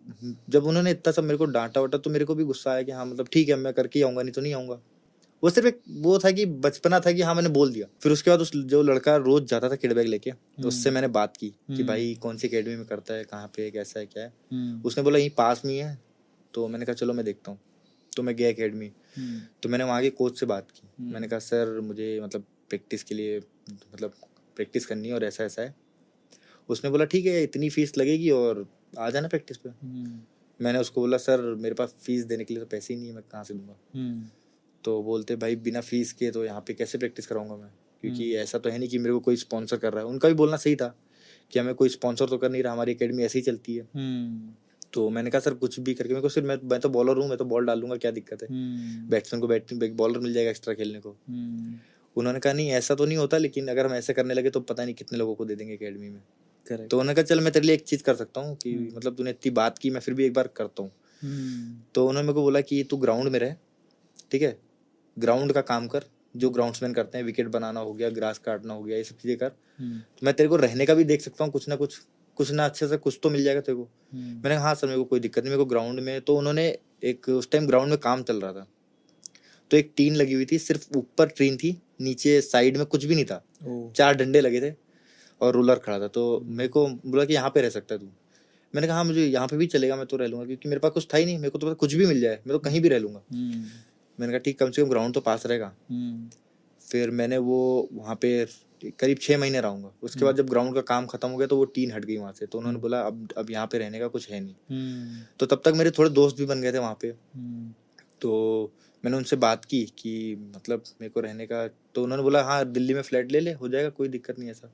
जब उन्होंने इतना सब मेरे को डांटा वाटा, तो मेरे को भी गुस्सा आया कि हाँ मतलब ठीक है मैं करके आऊंगा, नहीं तो नहीं आऊंगा। वो सिर्फ एक वो था कि बचपना था कि हाँ मैंने बोल दिया। फिर उसके बाद उस जो लड़का रोज जाता था किड बैग लेके, तो उससे मैंने बात की कि भाई कौन सी अकेडमी में करता है, कहाँ पे, कैसा है, क्या है। उसने बोला यहीं पास में ही है। तो मैंने कहा चलो मैं देखता हूँ। तो मैं गया अकेडमी। तो मैंने वहाँ के कोच से बात की। मैंने कहा सर मुझे मतलब प्रैक्टिस के लिए मतलब प्रैक्टिस करनी है और ऐसा ऐसा है। उसने बोला ठीक है इतनी फीस लगेगी और आ जाना प्रैक्टिस पे। मैंने उसको बोला सर मेरे पास फीस देने के लिए तो पैसे ही नहीं है, मैं कहाँ से दूंगा। तो बोलते भाई बिना फीस के तो यहाँ पे कैसे प्रैक्टिस कराऊंगा मैं, क्योंकि ऐसा तो है नहीं कि मेरे को कोई स्पॉन्सर कर रहा है। उनका भी बोलना सही था कि हमें कोई स्पॉन्सर तो कर नहीं रहा, हमारी एकेडमी ऐसे ही चलती है। तो मैंने कहा सर कुछ भी करके मेरे को, सिर्फ मैं तो बॉलर हूँ, मैं तो बॉल डाल दूंगा, क्या दिक्कत है, बैट्समैन को बैटिंग बॉलर मिल जाएगा एक्स्ट्रा खेलने को। उन्होंने कहा नहीं ऐसा तो नहीं होता, लेकिन अगर हम ऐसे करने लगे तो पता नहीं कितने लोगों को दे देंगे एकेडमी में। Correct. तो उन्होंने कहा चल मैं तेरे लिए एक चीज कर सकता हूँ कि मतलब तूने इतनी बात की, मैं फिर भी एक बार करता हूँ। तो उन्होंने मेरे को बोला कि तू ग्राउंड में रह, ठीक है, ग्राउंड का काम कर जो ग्राउंडसमैन करते हैं, विकेट बनाना हो गया, ग्रास काटना हो गया, ये सब चीजें कर। तो मैं तेरे को रहने का भी देख सकता हूँ, कुछ ना अच्छे से कुछ तो मिल जाएगा तेरे को। मैंने कहा हाँ सर मेरे को कोई दिक्कत नहीं, मेरे को ग्राउंड में। तो उन्होंने एक उस टाइम ग्राउंड में काम चल रहा था, तो एक टीन लगी हुई थी, सिर्फ ऊपर टीन थी, नीचे साइड में कुछ भी नहीं था। 4 डंडे लगे थे और रूलर खड़ा था। तो मेरे को बोला कि यहाँ पे रह सकता है तू। मैंने कहा हाँ मुझे यहाँ पे भी चलेगा, मैं तो रह लूंगा, क्योंकि मेरे पास कुछ था ही नहीं, मेरे को तो कुछ भी मिल जाए मैं तो कहीं भी रह लूंगा। मैंने कहा ठीक, कम से कम ग्राउंड तो पास रहेगा। फिर मैंने वो वहाँ पे करीब 6 महीने रहूंगा। उसके बाद जब ग्राउंड का काम खत्म हो गया तो वो टीन हट गई वहाँ से। तो उन्होंने बोला अब यहाँ पे रहने का कुछ है नहीं। तो तब तक मेरे थोड़े दोस्त भी बन गए थे वहाँ पे। तो मैंने उनसे बात की कि मतलब मेरे को रहने का। तो उन्होंने बोला हाँ दिल्ली में फ्लैट ले ले, हो जाएगा, कोई दिक्कत नहीं ऐसा।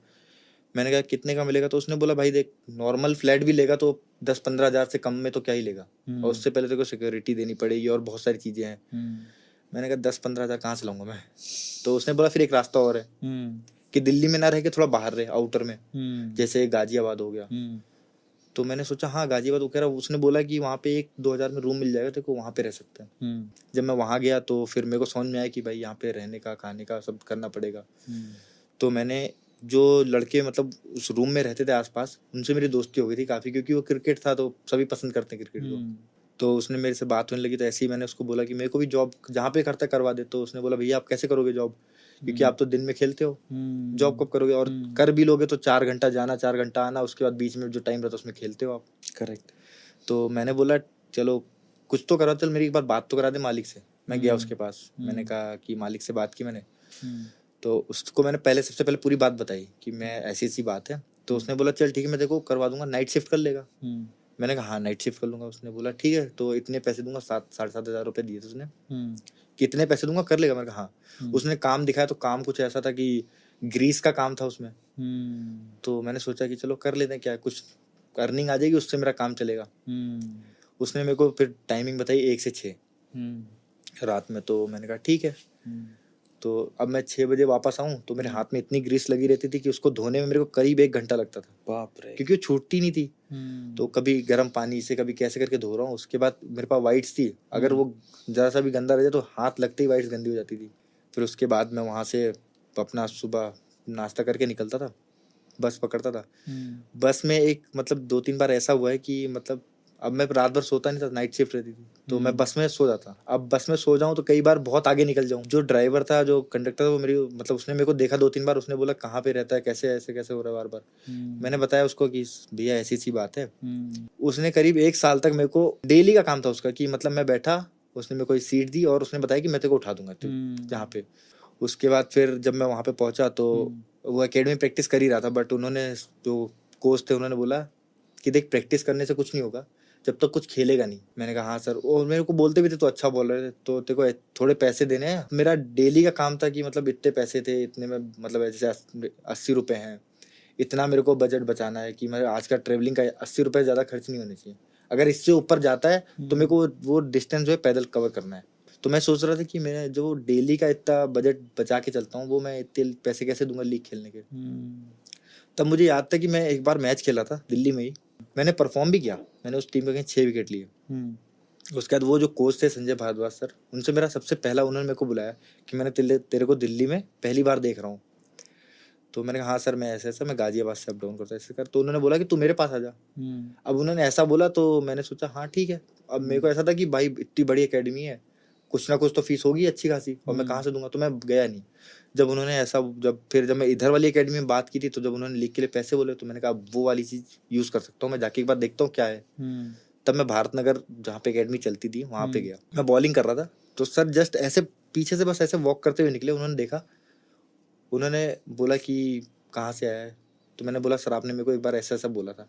मैंने कहा कितने का मिलेगा। तो उसने बोला भाई देख नॉर्मल फ्लैट भी लेगा तो 10-15 हज़ार से कम में तो क्या ही लेगा, और उससे पहले तेरे को सिक्योरिटी देनी पड़ेगी और बहुत सारी चीजें हैं। मैंने कहा 10-15 हज़ार कहाँ से लाऊंगा मैं। तो उसने बोला फिर एक रास्ता और है कि दिल्ली में ना रह के थोड़ा बाहर रहे, आउटर में, जैसे गाजियाबाद हो गया। तो मैंने सोचा हाँ गाजियाबाद, वो कह रहा, उसने बोला कि वहाँ पे 1-2 हज़ार में रूम मिल जाएगा तेरे को, वहाँ पे रह सकते हैं। जब मैं वहाँ गया तो फिर मेरे को समझ में आया कि भाई यहाँ पे रहने का, खाने का सब करना पड़ेगा। तो मैंने जो लड़के मतलब उस रूम में रहते थे आसपास, उनसे मेरी दोस्ती हो गई थी काफ़ी, क्योंकि वो क्रिकेट था तो सभी पसंद करते हैं क्रिकेट को। तो उसने मेरे से बात होने लगी, तो ऐसे ही मैंने उसको बोला कि मेरे को भी जॉब जहाँ पे करता करवा दे। तो उसने बोला भैया आप कैसे करोगे जॉब, क्योंकि आप तो दिन में खेलते हो, जॉब कब करोगे, और कर भी लोगे तो 4 घंटा जाना 4 घंटा आना, उसके बाद बीच में जो टाइम रहता है उसमें खेलते हो आप। करेक्ट। तो मैंने बोला चलो कुछ तो करा, चल मेरी एक बार बात तो करा दे मालिक से। मैं गया उसके पास, मैंने कहा कि मालिक से बात की मैंने, तो उसको मैंने सबसे पहले पूरी बात बताई कि मैं ऐसी ऐसी बात है। तो उसने बोला चल ठीक है मैं देखो करवा दूंगा, नाइट शिफ्ट कर लेगा। मैंने कहा हाँ नाइट शिफ्ट कर लूंगा। उसने बोला ठीक है तो इतने पैसे दूंगा, 7,000-7,500 रुपये दिए थे उसने, कितने पैसे दूंगा कर लेगा। मैंने कहा हाँ। उसने काम दिखाया तो काम कुछ ऐसा था कि ग्रीस का काम था उसमें। तो मैंने सोचा कि चलो कर लेते हैं, क्या कुछ अर्निंग आ जाएगी, उससे मेरा काम चलेगा। उसने मेरे को फिर टाइमिंग बताई 1 से 6 रात में। तो मैंने कहा ठीक है। तो अब मैं 6 बजे वापस आऊँ तो मेरे हाथ में इतनी ग्रीस लगी रहती थी कि उसको धोने में मेरे को करीब 1 घंटा लगता था। बाप रे। क्योंकि वो छूटती नहीं थी। तो कभी गर्म पानी से कभी कैसे करके धो रहा हूँ। उसके बाद मेरे पास वाइट्स थी, अगर वो जरा सा भी गंदा रह जाए तो हाथ लगते ही वाइट्स गंदी हो जाती थी। फिर उसके बाद मैं वहाँ से अपना सुबह नाश्ता करके निकलता था, बस पकड़ता था। बस में एक मतलब 2-3 बार ऐसा हुआ है कि मतलब अब मैं रात भर सोता नहीं था, नाइट शिफ्ट रहती थी, तो मैं बस में सो जाता। अब बस में सो जाऊं तो कई बार बहुत आगे निकल जाऊं। जो ड्राइवर था, जो कंडक्टर था, वो मेरी मतलब उसने मेरे को देखा 2-3 बार। उसने बोला कहाँ पे रहता है, कैसे ऐसे कैसे हो रहा है बार बार। मैंने बताया उसको कि भैया ऐसी सी बात है। उसने करीब 1 साल तक मेरे को, डेली का काम था उसका कि मतलब मैं बैठा, उसने मेरे को सीट दी और उसने बताया कि मैं तेरे को उठा दूंगा जहाँ पे। उसके बाद फिर जब मैं वहाँ पे पहुंचा तो वो एकेडमी प्रैक्टिस कर ही रहा था, बट उन्होंने जो कोच थे उन्होंने बोला कि देख प्रैक्टिस करने से कुछ नहीं होगा जब तक कुछ खेलेगा नहीं। मैंने कहा हाँ सर। और मेरे को बोलते भी थे तो अच्छा बोल रहे थे, तो तेरे को थोड़े पैसे देने हैं। मेरा डेली का काम था कि मतलब इतने पैसे थे, इतने में मतलब जैसे 80 रुपये हैं, इतना मेरे को बजट बचाना है कि मेरे आज का ट्रेवलिंग का 80 रुपये ज़्यादा खर्च नहीं होने चाहिए। अगर इससे ऊपर जाता है तो मेरे को वो डिस्टेंस जो है पैदल कवर करना है। तो मैं सोच रहा था कि मैं जो डेली का इतना बजट बचा के चलता हूँ वो मैं इतने पैसे कैसे दूंगा लीग खेलने के। तब मुझे याद था कि मैं एक बार मैच खेला था दिल्ली में ही, मैंने परफॉर्म भी किया। मैंने उस टीम के 6 विकेट लिए। उसके बाद वो जो कोच थे संजय भारद्वाज सर, उनसे मेरा सबसे पहला, उन्होंने मेरे को बुलाया कि मैंने तेरे को दिल्ली में पहली बार देख रहा हूँ। तो मैंने कहा हाँ सर मैं ऐसे ऐसा मैं गाजियाबाद से अप डाउन करता ऐसे कर। तो उन्होंने बोला कि तू मेरे पास आ जा। अब उन्होंने ऐसा बोला तो मैंने सोचा हाँ ठीक है। अब मेरे को ऐसा था कि भाई इतनी बड़ी एकेडमी है, कुछ ना कुछ तो फीस होगी अच्छी खासी, और मैं कहाँ से दूंगा। तो मैं गया नहीं। जब उन्होंने ऐसा जब मैं इधर वाली एकेडमी में बात की थी, तो जब उन्होंने लीग के लिए पैसे बोले तो मैंने कहा वो वाली चीज़ यूज़ कर सकता हूँ, मैं जाके एक बार देखता हूँ क्या है। तब मैं भारत नगर जहाँ पे एकेडमी चलती थी वहाँ पे गया। मैं बॉलिंग कर रहा था तो सर जस्ट ऐसे पीछे से बस ऐसे वॉक करते हुए निकले। उन्होंने देखा, उन्होंने बोला कि कहाँ से आया है। तो मैंने बोला सर आपने मेरे को एक बार ऐसा ऐसा बोला था।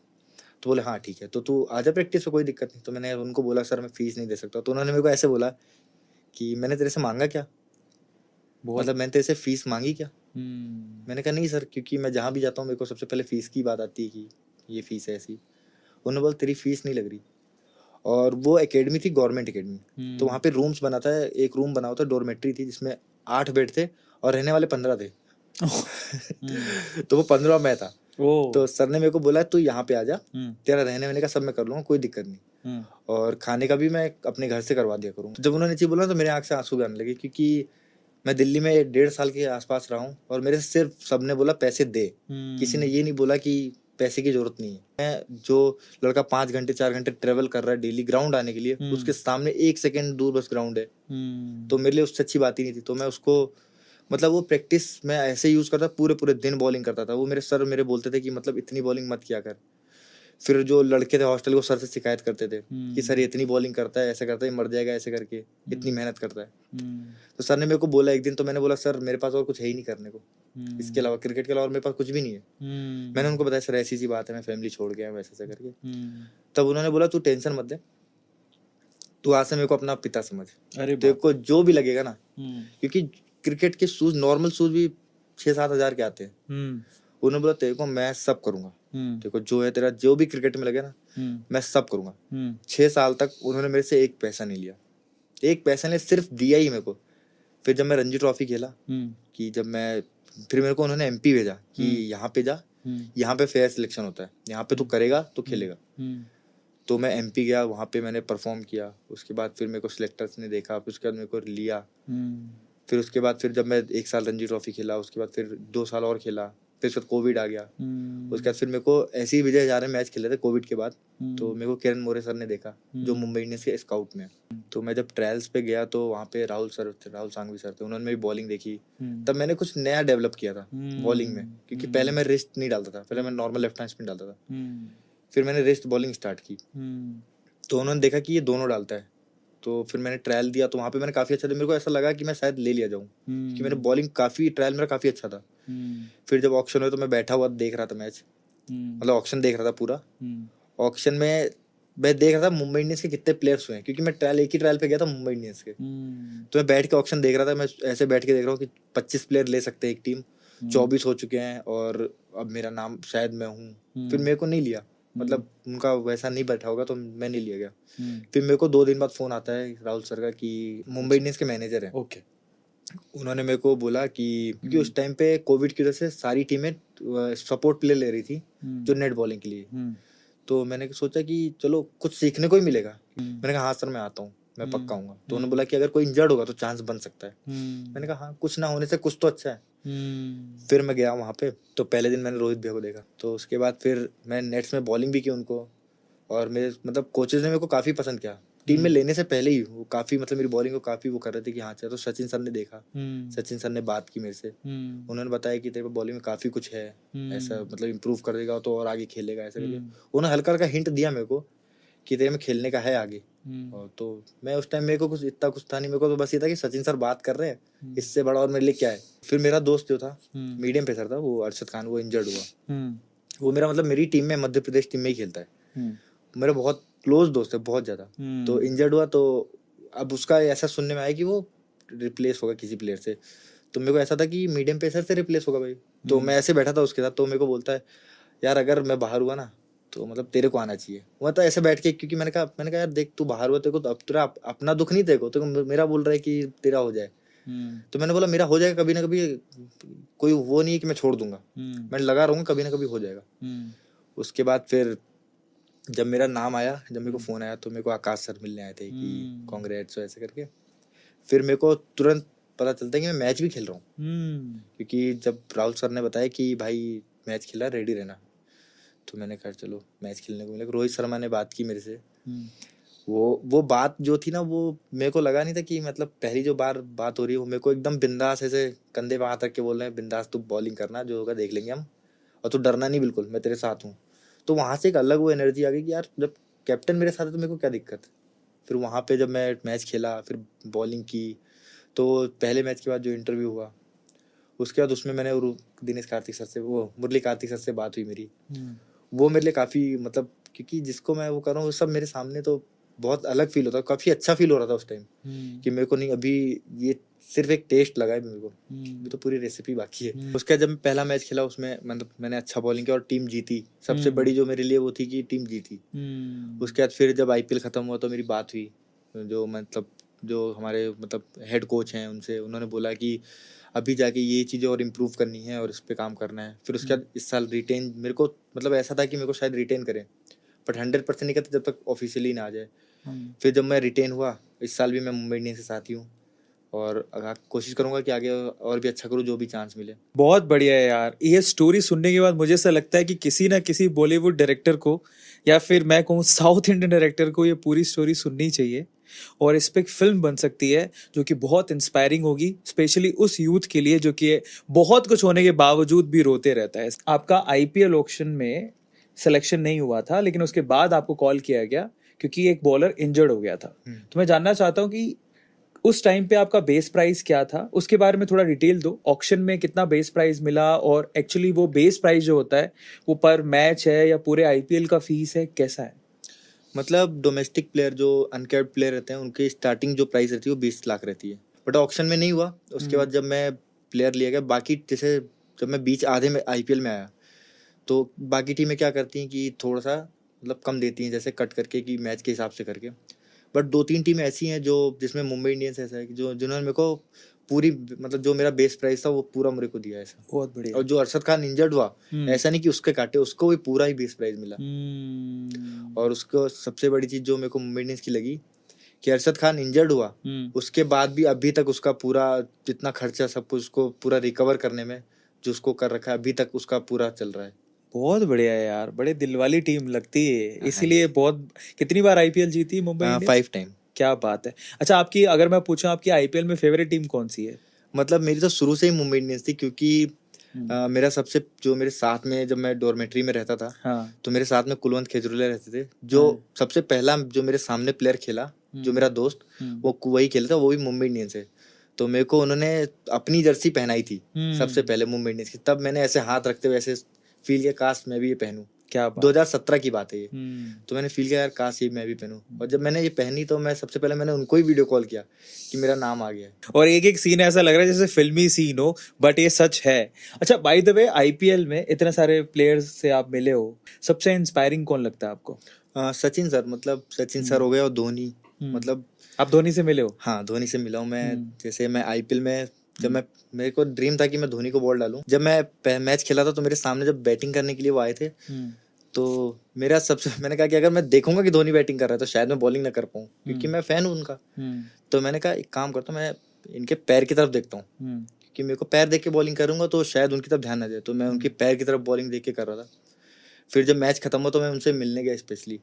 तो बोले हाँ ठीक है तो तू आ जा प्रैक्टिस में, कोई दिक्कत नहीं। तो मैंने उनको बोला सर मैं फीस नहीं दे सकता। तो उन्होंने मेरे को ऐसे बोला कि मैंने तेरे से मांगा क्या, मतलब मैंने तेरे से फीस मांगी क्या। मैंने कहा नहीं सर, क्योंकि मैं जहाँ भी जाता हूँ मेरे को सबसे पहले फीस की बात आती है कि ये फीस है ऐसी। उन्होंने बोला तेरी फीस नहीं लग रही। और वो एकेडमी थी गवर्नमेंट एकेडमी, तो वहाँ पे रूम्स बनाता है, एक रूम बना होता है, डोरमेट्री थी जिसमें 8 बेड थे और रहने वाले 15 थे। तो वो 15 मैं था। तो सर ने मेरे को बोला तू यहाँ पे आ जा, तेरा रहने वहने का सब मैं कर लूंगा, कोई दिक्कत नहीं, और खाने का भी मैं अपने घर से करवा दिया करूँगा। जब उन्होंने चीज बोला तो मेरे आँख से आंसू भी आने लगे, क्योंकि मैं दिल्ली में 1.5 साल के आसपास रहा हूँ और मेरे से सिर्फ सबने बोला पैसे दे। किसी ने ये नहीं बोला कि पैसे की जरूरत नहीं है। मैं जो लड़का 5 घंटे 4 घंटे ट्रेवल कर रहा है डेली ग्राउंड आने के लिए, उसके सामने 1 सेकंड दूर बस ग्राउंड है। तो मेरे लिए उससे अच्छी बात ही नहीं थी। तो मैं उसको मतलब वो प्रैक्टिस मैं ऐसे यूज करता, पूरे पूरे दिन बॉलिंग करता था। वो मेरे सर मेरे बोलते थे कि मतलब इतनी बॉलिंग मत किया कर। फिर जो लड़के थे हॉस्टल, वो सर से शिकायत करते थे कि सर ये इतनी बॉलिंग करता है, ऐसे करता है, मर जाएगा ऐसे करके, इतनी मेहनत करता है। तो सर ने मेरे को बोला एक दिन, तो मैंने बोला सर मेरे पास और कुछ है ही नहीं करने को, इसके अलावा क्रिकेट के अलावा मेरे पास कुछ भी नहीं है। मैंने उनको बताया सर ऐसी सी बात है, मैं फैमिली छोड़ गया वैसे ऐसे करके। तब उन्होंने बोला तू टेंशन मत ले, तू आज से मेरे को अपना पिता समझ, तेरे को जो भी लगेगा ना, क्योंकि क्रिकेट के शूज नॉर्मल शूज भी 6-7 हजार के आते हैं। उन्होंने बोला तेरे को मैं सब करूंगा, तेरे को जो है तेरा जो भी क्रिकेट में लगे ना, मैं सब करूंगा। 6 साल तक उन्होंने मेरे से एक पैसा नहीं लिया, एक पैसा ने सिर्फ दिया ही मेरे को। फिर जब मैं रणजी ट्रॉफी खेला, कि जब मैं फिर मेरे को उन्होंने एमपी भेजा कि यहाँ पे जा, यहाँ पे फेयर सिलेक्शन होता है, यहाँ पे तू करेगा तो खेलेगा। तो मैं एमपी गया, वहाँ पे मैंने परफॉर्म किया। उसके बाद फिर मेरे को सिलेक्टर्स ने देखा, फिर उसके बाद मेरे को लिया। फिर उसके बाद फिर जब मैं 1 साल रणजी ट्रॉफी खेला, उसके बाद फिर 2 साल और खेला, फिर उसके बाद कोविड आ गया। उसके बाद फिर मेरे को ऐसे ही विजय हजारे मैच खेले थे कोविड के बाद, तो मेरे को किरण मोरे सर ने देखा जो मुंबई इंडियंस के स्काउट में। तो मैं जब ट्रायल्स पे गया तो वहाँ पे राहुल सांघवी सर थे, उन्होंने मेरी बॉलिंग देखी। तब मैंने कुछ नया डेवलप किया था बॉलिंग में, क्योंकि पहले मैं रिस्ट नहीं डालता था, पहले मैं नॉर्मल लेफ्ट हैंड स्पिन डालता था। फिर मैंने रिस्ट बॉलिंग स्टार्ट की, तो उन्होंने देखा कि ये दोनों डालता है, तो फिर मैंने ट्रायल दिया, तो वहाँ पे मैंने काफ़ी अच्छा था। मेरे को ऐसा लगा कि मैं शायद ले लिया जाऊँ, कि मैंने बॉलिंग काफ़ी ट्रायल मेरा काफ़ी अच्छा था। फिर जब ऑक्शन हुआ तो मैं बैठा हुआ देख रहा था मैच, मतलब ऑक्शन देख रहा था पूरा। ऑक्शन में मैं देख रहा था मुंबई इंडियंस के कितने प्लेयर्स हुए हैं, क्योंकि मैं एक ही ट्रायल पे गया था मुंबई इंडियंस के। तो मैं बैठ के ऑक्शन देख रहा था, मैं ऐसे बैठ के देख रहा हूँ कि 25 प्लेयर ले सकते हैं एक टीम, 24 हो चुके हैं और अब मेरा नाम शायद मैं हूँ। फिर मेरे को नहीं लिया, मतलब उनका वैसा नहीं बैठा होगा तो मैं नहीं लिया गया। फिर मेरे को 2 दिन बाद फोन आता है राहुल सर का कि मुंबई इंडियंस के मैनेजर हैं। ओके। उन्होंने मेरे को बोला कि क्योंकि उस टाइम पे कोविड की वजह से सारी टीमें सपोर्ट प्लेयर ले रही थी जो नेट बॉलिंग के लिए। तो मैंने सोचा कि चलो कुछ सीखने को ही मिलेगा। मैंने कहा हाँ सर मैं आता हूँ, मैं पक्का आऊंगा। तो उन्होंने बोला कि अगर कोई इंजर्ड होगा तो चांस बन सकता है। मैंने कहा हाँ, कुछ ना होने से कुछ तो अच्छा है। फिर मैं गया वहाँ पे, तो पहले दिन मैंने रोहित भैया को देखा, तो उसके बाद फिर मैं नेट्स में बॉलिंग भी की उनको, और मेरे मतलब कोचेज ने मेरे को काफ़ी पसंद किया। टीम में लेने से पहले ही वो काफ़ी मतलब मेरी बॉलिंग को काफ़ी वो कर रहे थे कि हाँ चलो। तो सचिन सर ने देखा, सचिन सर ने बात की मेरे से, उन्होंने बताया कि तेरे बॉलिंग में काफ़ी कुछ है, ऐसा मतलब इम्प्रूव कर देगा तो और आगे खेलेगा ऐसे करके। उन्होंने हल्का हल्का हिंट दिया मेरे को कि तेरे में खेलने का है आगे। और तो मैं उस टाइम मेरे को कुछ इतना कुछ था नहीं, मेरे को तो बस ये था कि सचिन सर बात कर रहे हैं, इससे बड़ा और मेरे लिए क्या है। फिर मेरा दोस्त जो था मीडियम पेसर था, वो अरशद खान, वो इंजर्ड हुआ। वो मेरा मतलब मेरी टीम में, मध्य प्रदेश टीम में ही खेलता है, मेरा बहुत क्लोज दोस्त है बहुत ज़्यादा। तो इंजर्ड हुआ, तो अब उसका ऐसा सुनने में आया कि वो रिप्लेस होगा किसी प्लेयर से। तो मेरे को ऐसा था कि मीडियम पेसर से रिप्लेस होगा भाई। तो मैं ऐसे बैठा था उसके साथ, तो मेरे को बोलता है यार अगर मैं बाहर हुआ ना तो मतलब तेरे को आना चाहिए। वो तो ऐसे बैठ के, क्योंकि मैंने कहा यार देख तू बाहर हुआ, तेरे को तो अब तेरा अपना दुख नहीं, तेरे को मेरा बोल रहा है कि तेरा हो जाए। तो मैंने बोला मेरा हो जाएगा कभी ना कभी, कोई वो नहीं है कि मैं छोड़ दूंगा, मैं लगा रहूँगा, कभी ना कभी हो जाएगा। उसके बाद फिर जब मेरा नाम आया, जब मेरे को फ़ोन आया, तो मेरे को आकाश सर मिलने आए थे कि कांग्रेट्स ऐसे करके। फिर मेरे को तुरंत पता चलता है कि मैं मैच भी खेल रहा हूँ, क्योंकि जब राहुल सर ने बताया कि भाई मैच खेला, रेडी रहना, तो मैंने कहा चलो मैच खेलने को मिलेगा। रोहित शर्मा ने बात की मेरे से, वो बात जो थी ना, वो मेरे को लगा नहीं था कि मतलब पहली जो बात हो रही है वो मेरे को एकदम बिंदास ऐसे कंधे पे हाथ रख के बोल रहे हैं, बिंदास तू बॉलिंग करना, जो होगा देख लेंगे हम, और तू डरना नहीं बिल्कुल, मैं तेरे साथ हूँ। तो वहाँ से एक अलग वो एनर्जी आ गई कि यार जब कैप्टन मेरे साथ है तो मेरे को क्या दिक्कत। फिर वहाँ पे जब मैं मैच खेला, फिर बॉलिंग की, तो पहले मैच के बाद जो इंटरव्यू हुआ, उसके बाद उसमें मैंने दिनेश कार्तिक सर से, वो मुरली कार्तिक सर से बात हुई मेरी। वो मेरे लिए काफ़ी मतलब, क्योंकि जिसको मैं वो कर रहा हूँ वो सब मेरे सामने, तो बहुत अलग फील होता है, काफ़ी अच्छा फील हो रहा था उस टाइम कि मेरे को नहीं, अभी ये सिर्फ एक टेस्ट लगा है मेरे को, अभी तो पूरी रेसिपी बाकी है। उसके बाद जब मैं पहला मैच खेला उसमें मतलब मैंने अच्छा बॉलिंग किया और टीम जीती। सबसे बड़ी जो मेरे लिए वो थी कि टीम जीती। उसके बाद फिर जब IPL ख़त्म हुआ तो मेरी बात हुई जो मतलब जो हमारे मतलब हेड कोच हैं उनसे, उन्होंने बोला कि अभी जाके ये चीज़ें और इम्प्रूव करनी है और इस पे काम करना है। फिर उसके बाद इस साल रिटेन, मेरे को मतलब ऐसा था कि मेरे को शायद रिटेन करें, बट 100% नहीं करते जब तक ऑफिशियली ना आ जाए। फिर जब मैं रिटेन हुआ, इस साल भी मैं मुंबई इंडियंस के साथ ही हूँ, और कोशिश करूंगा कि आगे और भी अच्छा करूँ, जो भी चांस मिले। बहुत बढ़िया है यार। ये स्टोरी सुनने के बाद मुझे ऐसा लगता है कि किसी ना किसी बॉलीवुड डायरेक्टर को, या फिर मैं कहूँ साउथ इंडियन डायरेक्टर को, ये पूरी स्टोरी सुननी चाहिए और इस पे एक फिल्म बन सकती है जो कि बहुत इंस्पायरिंग होगी, स्पेशली उस यूथ के लिए जो कि बहुत कुछ होने के बावजूद भी रोते रहता है। आपका IPL ऑक्शन में सिलेक्शन नहीं हुआ था, लेकिन उसके बाद आपको कॉल किया गया क्योंकि एक बॉलर इंजर्ड हो गया था। तो मैं जानना चाहता हूँ कि उस टाइम पे आपका बेस प्राइस क्या था, उसके बारे में थोड़ा डिटेल दो। ऑक्शन में कितना बेस प्राइस मिला, और एक्चुअली वो बेस प्राइस जो होता है वो पर मैच है या पूरे IPL का फीस है, कैसा है? मतलब डोमेस्टिक प्लेयर जो अनकैप्ड प्लेयर रहते हैं उनकी स्टार्टिंग जो प्राइस रहती है वो 20 लाख रहती है, बट ऑक्शन में नहीं हुआ। उसके बाद जब मैं प्लेयर लिया गया, बाकी जैसे जब मैं बीच आधे में IPL में आया, तो बाकी टीमें क्या करती हैं कि थोड़ा सा मतलब कम देती हैं, जैसे कट करके कि मैच के हिसाब से करके। बट 2-3 टीमें ऐसी हैं जो, जिसमें मुंबई इंडियंस ऐसा है कि जिन्होंने मेरे को पूरी मतलब जो मेरा बेस प्राइस था वो पूरा मेरे को दिया ऐसा। बहुत बढ़िया। और जो अरशद खान इंजर्ड हुआ, ऐसा नहीं कि उसके काटे, उसको भी पूरा ही बेस प्राइस मिला। और उसको सबसे बड़ी चीज़ जो मेरे को मुंबई इंडियंस की लगी कि अरशद खान इंजर्ड हुआ, उसके बाद भी अभी तक उसका पूरा जितना खर्चा सब कुछ उसको पूरा रिकवर करने में जो उसको कर रखा है अभी तक उसका पूरा चल रहा है। बहुत बढ़िया है यार, बड़े दिल वाली टीम लगती है, हाँ इसीलिए बहुत। कितनी बार आईपीएल जीती मुंबई इंडियंस? 5 टाइम। क्या बात है। अच्छा, आपकी अगर मैं पूछूं आपकी आईपीएल में फेवरेट टीम कौन सी है? मतलब मेरी तो शुरू से ही मुंबई इंडियंस थी, क्योंकि मेरा सबसे जो मेरे साथ में जब मैं डॉर्मेट्री में रहता था, हाँ। तो मेरे साथ में कुलवंत खेजरीवाल रहते थे, जो हाँ। सबसे पहला जो मेरे सामने प्लेयर खेला, जो मेरा दोस्त, वो वही खेला था, वो भी मुंबई इंडियंस है। तो मेरे को उन्होंने अपनी जर्सी पहनाई थी सबसे पहले मुंबई इंडियंस की, तब मैंने ऐसे हाथ रखते हुए ऐसे फील किया काश मैं भी ये पहनूं। क्या बात। 2017 की बात है ये। तो मैंने फील किया यार काश ये मैं भी पहनूं, और जब मैंने ये पहनी तो मैं सबसे पहले मैंने उनको ही वीडियो कॉल किया कि मेरा नाम आ गया है। और एक एक सीन ऐसा लग रहा है जैसे फिल्मी सीन हो, बट ये सच है। अच्छा, बाय द वे, आईपीएल में इतने सारे प्लेयर्स से आप मिले हो, सबसे इंस्पायरिंग कौन लगता है आपको? सचिन सर, मतलब सचिन सर हो गए, और धोनी, मतलब आप धोनी से मिले हो? हाँ धोनी से मिला हूँ मैं। जैसे मैं आईपीएल में जब मैं, मेरे को ड्रीम था कि मैं धोनी को बॉल डालूं। जब मैं मैच खेला था तो मेरे सामने जब बैटिंग करने के लिए वो आए थे, तो मेरा सबसे मैंने कहा कि अगर मैं देखूंगा कि धोनी बैटिंग कर रहा है तो शायद मैं बॉलिंग ना कर पाऊँ, क्योंकि मैं फैन हूँ उनका। तो मैंने कहा एक काम करता हूँ, मैं इनके पैर की तरफ देखता हूँ, क्योंकि मेरे को पैर देख के बॉलिंग करूंगा तो शायद उनकी तरफ ध्यान ना जाए। तो मैं उनके पैर की तरफ बॉलिंग देख के कर रहा था। फिर जब मैच खत्म हुआ तो मैं उनसे मिलने गया स्पेशली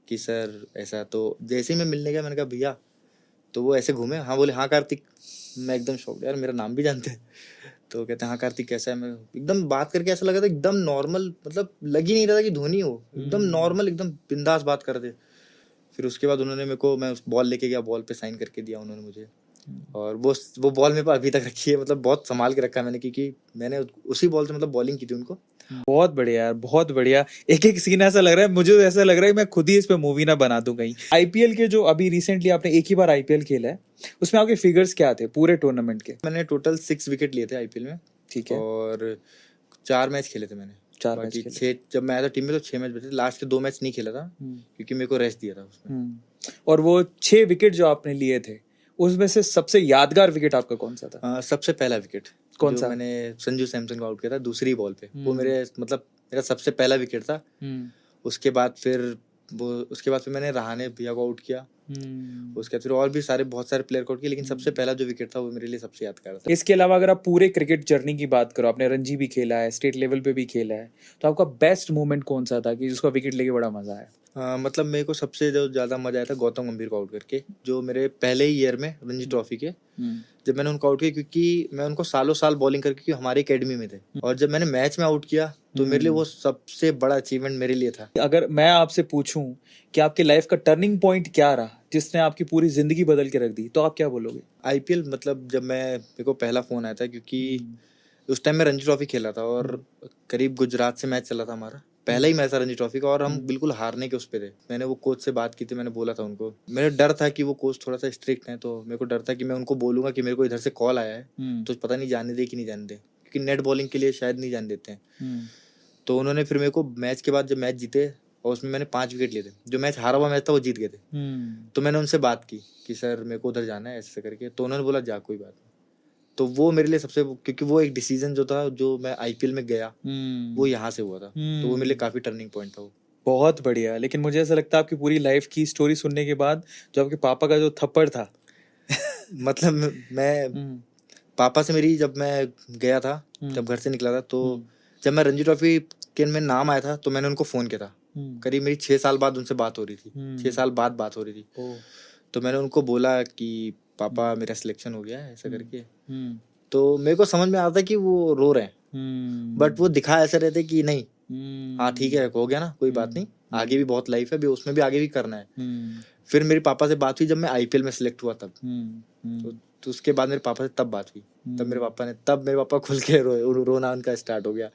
कि सर ऐसा। तो जैसे ही मैं मिलने गया मैंने कहा भैया, तो वो ऐसे घूमे, हाँ बोले हाँ कार्तिक। मैं एकदम शॉक्ड, यार मेरा नाम भी जानते हैं। तो कहते हैं हाँ कार्तिक कैसा है। मैं एकदम बात करके ऐसा लगा था एकदम नॉर्मल, मतलब लग ही नहीं रहा था कि धोनी हो, एकदम नॉर्मल एकदम बिंदास बात कर रहे थे। फिर उसके बाद उन्होंने मेरे को, मैं उस बॉल लेके गया, बॉल पे साइन करके दिया उन्होंने मुझे, और वो बॉल मेरे पास अभी तक रखी है, मतलब बहुत संभाल के रखा है मैंने, क्योंकि मैंने उसी बॉल से मतलब बॉलिंग की थी उनको। बहुत बढ़िया यार, बहुत बढ़िया। एक एक सीन ऐसा लग रहा है, मुझे ऐसा लग रहा है मैं खुद ही इस पे मूवी ना बना दूं कहीं। आईपीएल के जो अभी रिसेंटली आपने एक ही बार आईपीएल खेला है, उसमें आपके फिगर्स क्या थे पूरे टूर्नामेंट के? मैंने टोटल 6 विकेट लिए थे आईपीएल में। ठीक है। और 4 मैच खेले थे मैंने। 4 मैच बाकी खेले। 6 जब मैं आया था टीम में तो 6 मैच बचे थे, लास्ट के 2 मैच नहीं खेला था क्योंकि मेरे को रेस्ट दिया था उसमें। और वो 6 विकेट जो आपने लिए थे, उसमें से सबसे यादगार विकेट आपका कौन सा था? सबसे पहला विकेट कौन जो सा? मैंने संजू सैमसन को आउट किया था दूसरी बॉल पे, वो मेरे मतलब मेरा सबसे पहला विकेट था। उसके बाद फिर मैंने रहाणे भैया को आउट किया। उसके बाद फिर और भी बहुत सारे प्लेयर को आउट किया, लेकिन सबसे पहला जो विकेट था वो मेरे लिए सबसे यादगार था। इसके अलावा अगर आप पूरे क्रिकेट जर्नी की बात करो, आपने रणजी भी खेला है, स्टेट लेवल पे भी खेला है, तो आपका बेस्ट मोमेंट कौन सा था कि जिसका विकेट लेके बड़ा मजा आया? मतलब मेरे को सबसे जो ज्यादा मजा आया था गौतम गंभीर को आउट करके, जो मेरे पहले ही ईयर में रणजी ट्रॉफी के जब मैंने उनको आउट किया, क्योंकि मैं उनको सालों साल बॉलिंग करके, क्योंकि हमारी एकेडमी में थे, और जब मैंने मैच में आउट किया तो मेरे लिए वो सबसे बड़ा अचीवमेंट मेरे लिए था। अगर मैं आपसे पूछूं कि आपकी लाइफ का टर्निंग पॉइंट क्या रहा जिसने आपकी पूरी जिंदगी बदल के रख दी, तो आप क्या बोलोगे? आईपीएल, मतलब जब मेरे को पहला फोन आया था, क्योंकि उस टाइम मैं रणजी ट्रॉफी खेला था और करीब गुजरात से मैच चला था हमारा, पहला ही मैच था रणजी ट्रॉफी का, और हम बिल्कुल हारने के उस पे थे। मैंने वो कोच से बात की थी, मैंने बोला था उनको, मेरा डर था कि वो कोच थोड़ा सा स्ट्रिक्ट है, तो मेरे को डर था कि मैं उनको बोलूंगा कि मेरे को इधर से कॉल आया है, तो पता नहीं जाने दे कि नहीं जाने दे, क्योंकि नेट बॉलिंग के लिए शायद नहीं जाने देते हैं। तो उन्होंने फिर मेरे को मैच के बाद जब मैच जीते, और उसमें मैंने 5 विकेट लिए थे, जो मैच हारा हुआ मैच था वो जीत गए थे, तो मैंने उनसे बात की कि सर मेरे को उधर जाना है ऐसे करके, तो उन्होंने बोला जा कोई बात नहीं। तो वो मेरे लिए सबसे, क्योंकि वो एक डिसीजन जो था, जो मैं आईपीएल में गया, वो यहाँ से हुआ था, तो वो मेरे लिए काफी टर्निंग पॉइंट था वो। बहुत बढ़िया। लेकिन मुझे ऐसा लगता है आपकी पूरी लाइफ की स्टोरी सुनने के बाद जो आपके पापा का जो थप्पड़ था मतलब मैं पापा से मेरी, जब मैं गया था, जब घर से निकला था, तो जब मैं रणजी ट्रॉफी के में नाम आया था तो मैंने उनको फोन किया था। करीब मेरी 6 साल बाद उनसे बात हो रही थी, 6 साल बाद बात हो रही थी। तो मैंने उनको बोला कि पापा मेरा सिलेक्शन हो गया है ऐसा करके। तो मेरे को समझ में आता कि वो रो रहे हैं, बट वो दिखा ऐसे रहते कि नहीं, हाँ ठीक है हो गया ना, कोई बात नहीं, आगे भी बहुत लाइफ है, भी उसमें भी आगे भी करना है। फिर मेरे पापा से बात हुई जब मैं आईपीएल में सिलेक्ट हुआ तब, तो उसके बाद मेरे पापा से तब बात हुई, तब मेरे पापा खुल के रोना उनका स्टार्ट हो गया।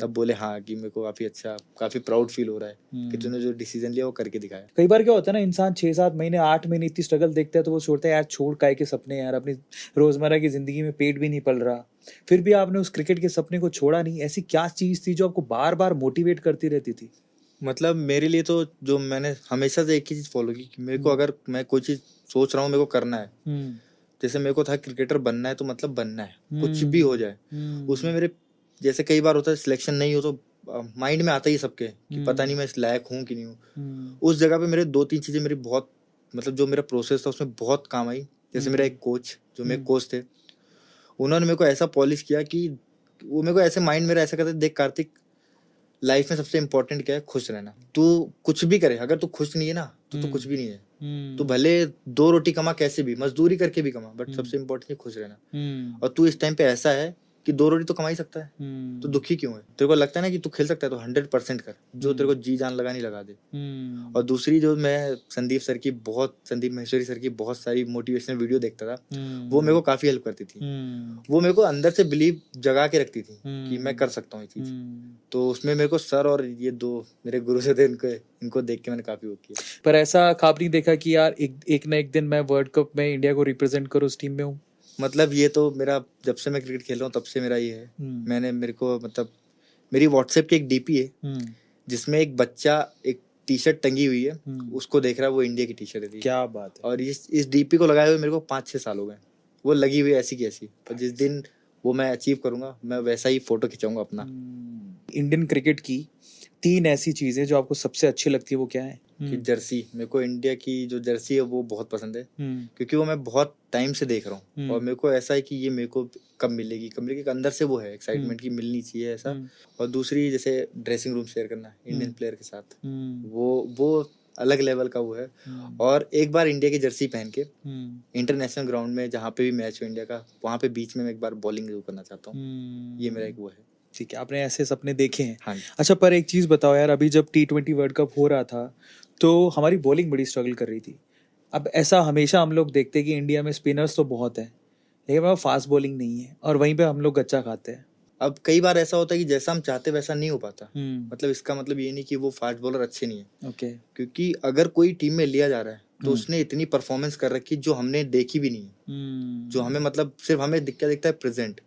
तब बोले हाँ कि मेरे को काफी प्राउड फील हो रहा है कि तूने जो डिसीजन लिया वो करके दिखाया। कई बार क्या होता है ना, इंसान 6-7 महीने 8 महीने इतनी स्ट्रगल देखता है तो वो सोचता है यार छोड़ काय के सपने, यार अपनी रोजमर्रा की जिंदगी में पेट भी नहीं पल रहा, फिर भी आपने उस क्रिकेट के सपने को छोड़ा नहीं। ऐसी क्या चीज थी जो आपको बार बार मोटिवेट करती रहती थी? मतलब मेरे लिए तो जो मैंने हमेशा से एक ही चीज फॉलो की कि मेरे को अगर मैं कोई चीज सोच रहा हूँ मेरे को करना है, जैसे मेरे को था क्रिकेटर बनना है तो मतलब बनना है, कुछ भी हो जाए। उसमें मेरे जैसे कई बार होता है सिलेक्शन नहीं हो तो माइंड में आता ही सबके कि पता नहीं मैं इस लायक हूँ कि नहीं हूँ। उस जगह पे मेरे 2-3 चीजें मेरी बहुत, मतलब जो मेरा प्रोसेस था उसमें बहुत काम आई। जैसे मेरा एक कोच, जो मेरे कोच थे, उन्होंने मेरे को ऐसा पॉलिश किया कि वो मेरे को ऐसे माइंड मेरा ऐसा करता है, देख कार्तिक, लाइफ में सबसे इम्पोर्टेंट क्या है? खुश रहना। तू कुछ भी करे, अगर तू खुश नहीं है ना तो तू कुछ भी नहीं है। तू भले 2 रोटी कमा, कैसे भी मजदूरी करके भी कमा, बट सबसे इम्पोर्टेंट है खुश रहना। और तू इस टाइम पे ऐसा है कि 2 रोटी तो कमा ही सकता है, तो दुखी क्यों है? तेरे को लगता है ना कि तू खेल सकता है तो 100% कर, जो तेरे को जी जान लगानी लगा दे। और दूसरी, जो मैं संदीप महेश्वरी सर की बहुत सारी मोटिवेशनल वीडियो देखता था, वो मेरे को काफी हेल्प करती थी। वो मेरे को अंदर से बिलीव जगा के रखती थी कि मैं कर सकता हूँ ये चीज। तो उसमें मेरे को सर और ये 2 मेरे गुरु से थे, इनको देख के मैंने काफी वो किया। पर ऐसा खाब नहीं देखा कि यार एक ना एक दिन मैं वर्ल्ड कप में इंडिया को रिप्रेजेंट करूँ, उस टीम में हूँ? मतलब ये तो मेरा, जब से मैं क्रिकेट खेल रहा हूँ तब से मेरा ये है। मेरे को मतलब मेरी व्हाट्सएप की एक डीपी है जिसमें एक बच्चा एक टी शर्ट टंगी हुई है, उसको देख रहा है, वो इंडिया की टी शर्ट है। क्या बात है। और इस डीपी को लगाए हुए मेरे को 5-6 साल हो गए, वो लगी हुई ऐसी की ऐसी। और जिस दिन वो मैं अचीव करूंगा, मैं वैसा ही फोटो खिंचाऊंगा अपना। इंडियन क्रिकेट की 3 ऐसी चीजें जो आपको सबसे अच्छी लगती है, वो क्या है? कि जर्सी, मेरे को इंडिया की जो जर्सी है वो बहुत पसंद है, क्योंकि वो मैं बहुत टाइम से देख रहा हूँ। और मेरे को ऐसा है कि ये मेरे को कब मिलेगी, अंदर से वो है एक्साइटमेंट की मिलनी चाहिए ऐसा। और दूसरी, जैसे ड्रेसिंग रूम शेयर करना इंडियन प्लेयर के साथ, वो अलग लेवल का वो है। और एक बार इंडिया की जर्सी पहन के इंटरनेशनल ग्राउंड में जहाँ पे भी मैच हो इंडिया का, वहाँ पे बीच में मैं एक बार बॉलिंग जरूर करना चाहता हूँ। ये मेरा एक वो है। ठीक है, आपने ऐसे सपने देखे हैं। हाँ। अच्छा, पर एक चीज बताओ यार, अभी जब T20 वर्ल्ड कप हो रहा था तो हमारी बॉलिंग बड़ी स्ट्रगल कर रही थी। अब ऐसा हमेशा हम लोग देखते हैं कि इंडिया में स्पिनर्स तो बहुत है, लेकिन वहाँ फास्ट बॉलिंग नहीं है, और वहीं पे हम लोग गच्चा खाते हैं। अब कई बार ऐसा होता है कि जैसा हम चाहते वैसा नहीं हो पाता। मतलब इसका मतलब ये नहीं कि वो फास्ट बॉलर अच्छे नहीं है। ओके। क्योंकि अगर कोई टीम में लिया जा रहा है तो उसने इतनी परफॉर्मेंस कर रखी जो हमने देखी भी नहीं है। जो हमें मतलब सिर्फ हमें दिखता है प्रेजेंट,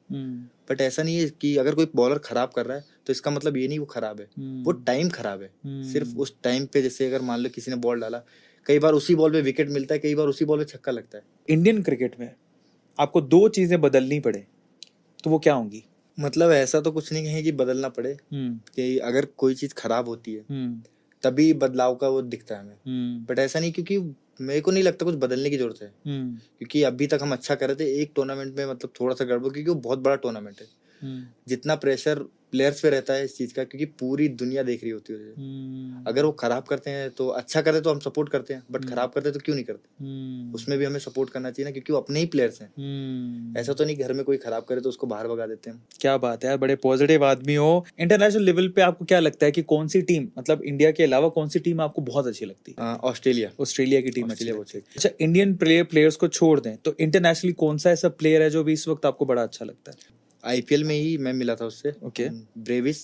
बट ऐसा नहीं है कि अगर कोई बॉलर खराब कर रहा है तो इसका मतलब ये नहीं वो खराब है, वो टाइम खराब है। सिर्फ उस टाइम पे, जैसे अगर मान लो किसी ने बॉल डाला, कई बार उसी बॉल पे विकेट मिलता है, कई बार उसी बॉल पे छक्का लगता है। इंडियन क्रिकेट में आपको 2 चीजें बदलनी पड़े तो वो क्या होंगी? मतलब ऐसा तो कुछ नहीं है कि बदलना पड़े, कि अगर कोई चीज खराब होती है तभी बदलाव का वो दिखता है हमें, बट ऐसा नहीं, क्योंकि मेरे को नहीं लगता कुछ बदलने की जरूरत है। क्योंकि अभी तक हम अच्छा कर रहे थे, एक टूर्नामेंट में मतलब थोड़ा सा गड़बड़, क्योंकि वो बहुत बड़ा टूर्नामेंट है। जितना प्रेशर प्लेयर्स पे रहता है इस चीज का, क्योंकि पूरी दुनिया देख रही होती है। अगर वो खराब करते हैं तो अच्छा करते तो हम सपोर्ट करते हैं, बट खराब करते तो क्यों नहीं करते? उसमें भी हमें सपोर्ट करना चाहिए ना, क्योंकि वो अपने ही प्लेयर्स हैं। ऐसा तो नहीं घर में कोई खराब करे तो उसको बाहर भगा देते हैं। क्या बात है यार, बड़े पॉजिटिव आदमी हो। इंटरनेशनल लेवल पे आपको क्या लगता है कि कौन सी टीम, मतलब इंडिया के अलावा कौन सी टीम आपको बहुत अच्छी लगती है? ऑस्ट्रेलिया की टीम अच्छी लगती है। अच्छा, इंडियन प्लेयर्स को छोड़ दें तो इंटरनेशनली कौन सा ऐसा प्लेयर है जो भी इस वक्त आपको बड़ा अच्छा लगता है? आईपीएल में ही मैं मिला था उससे। ओके। ब्रेविस,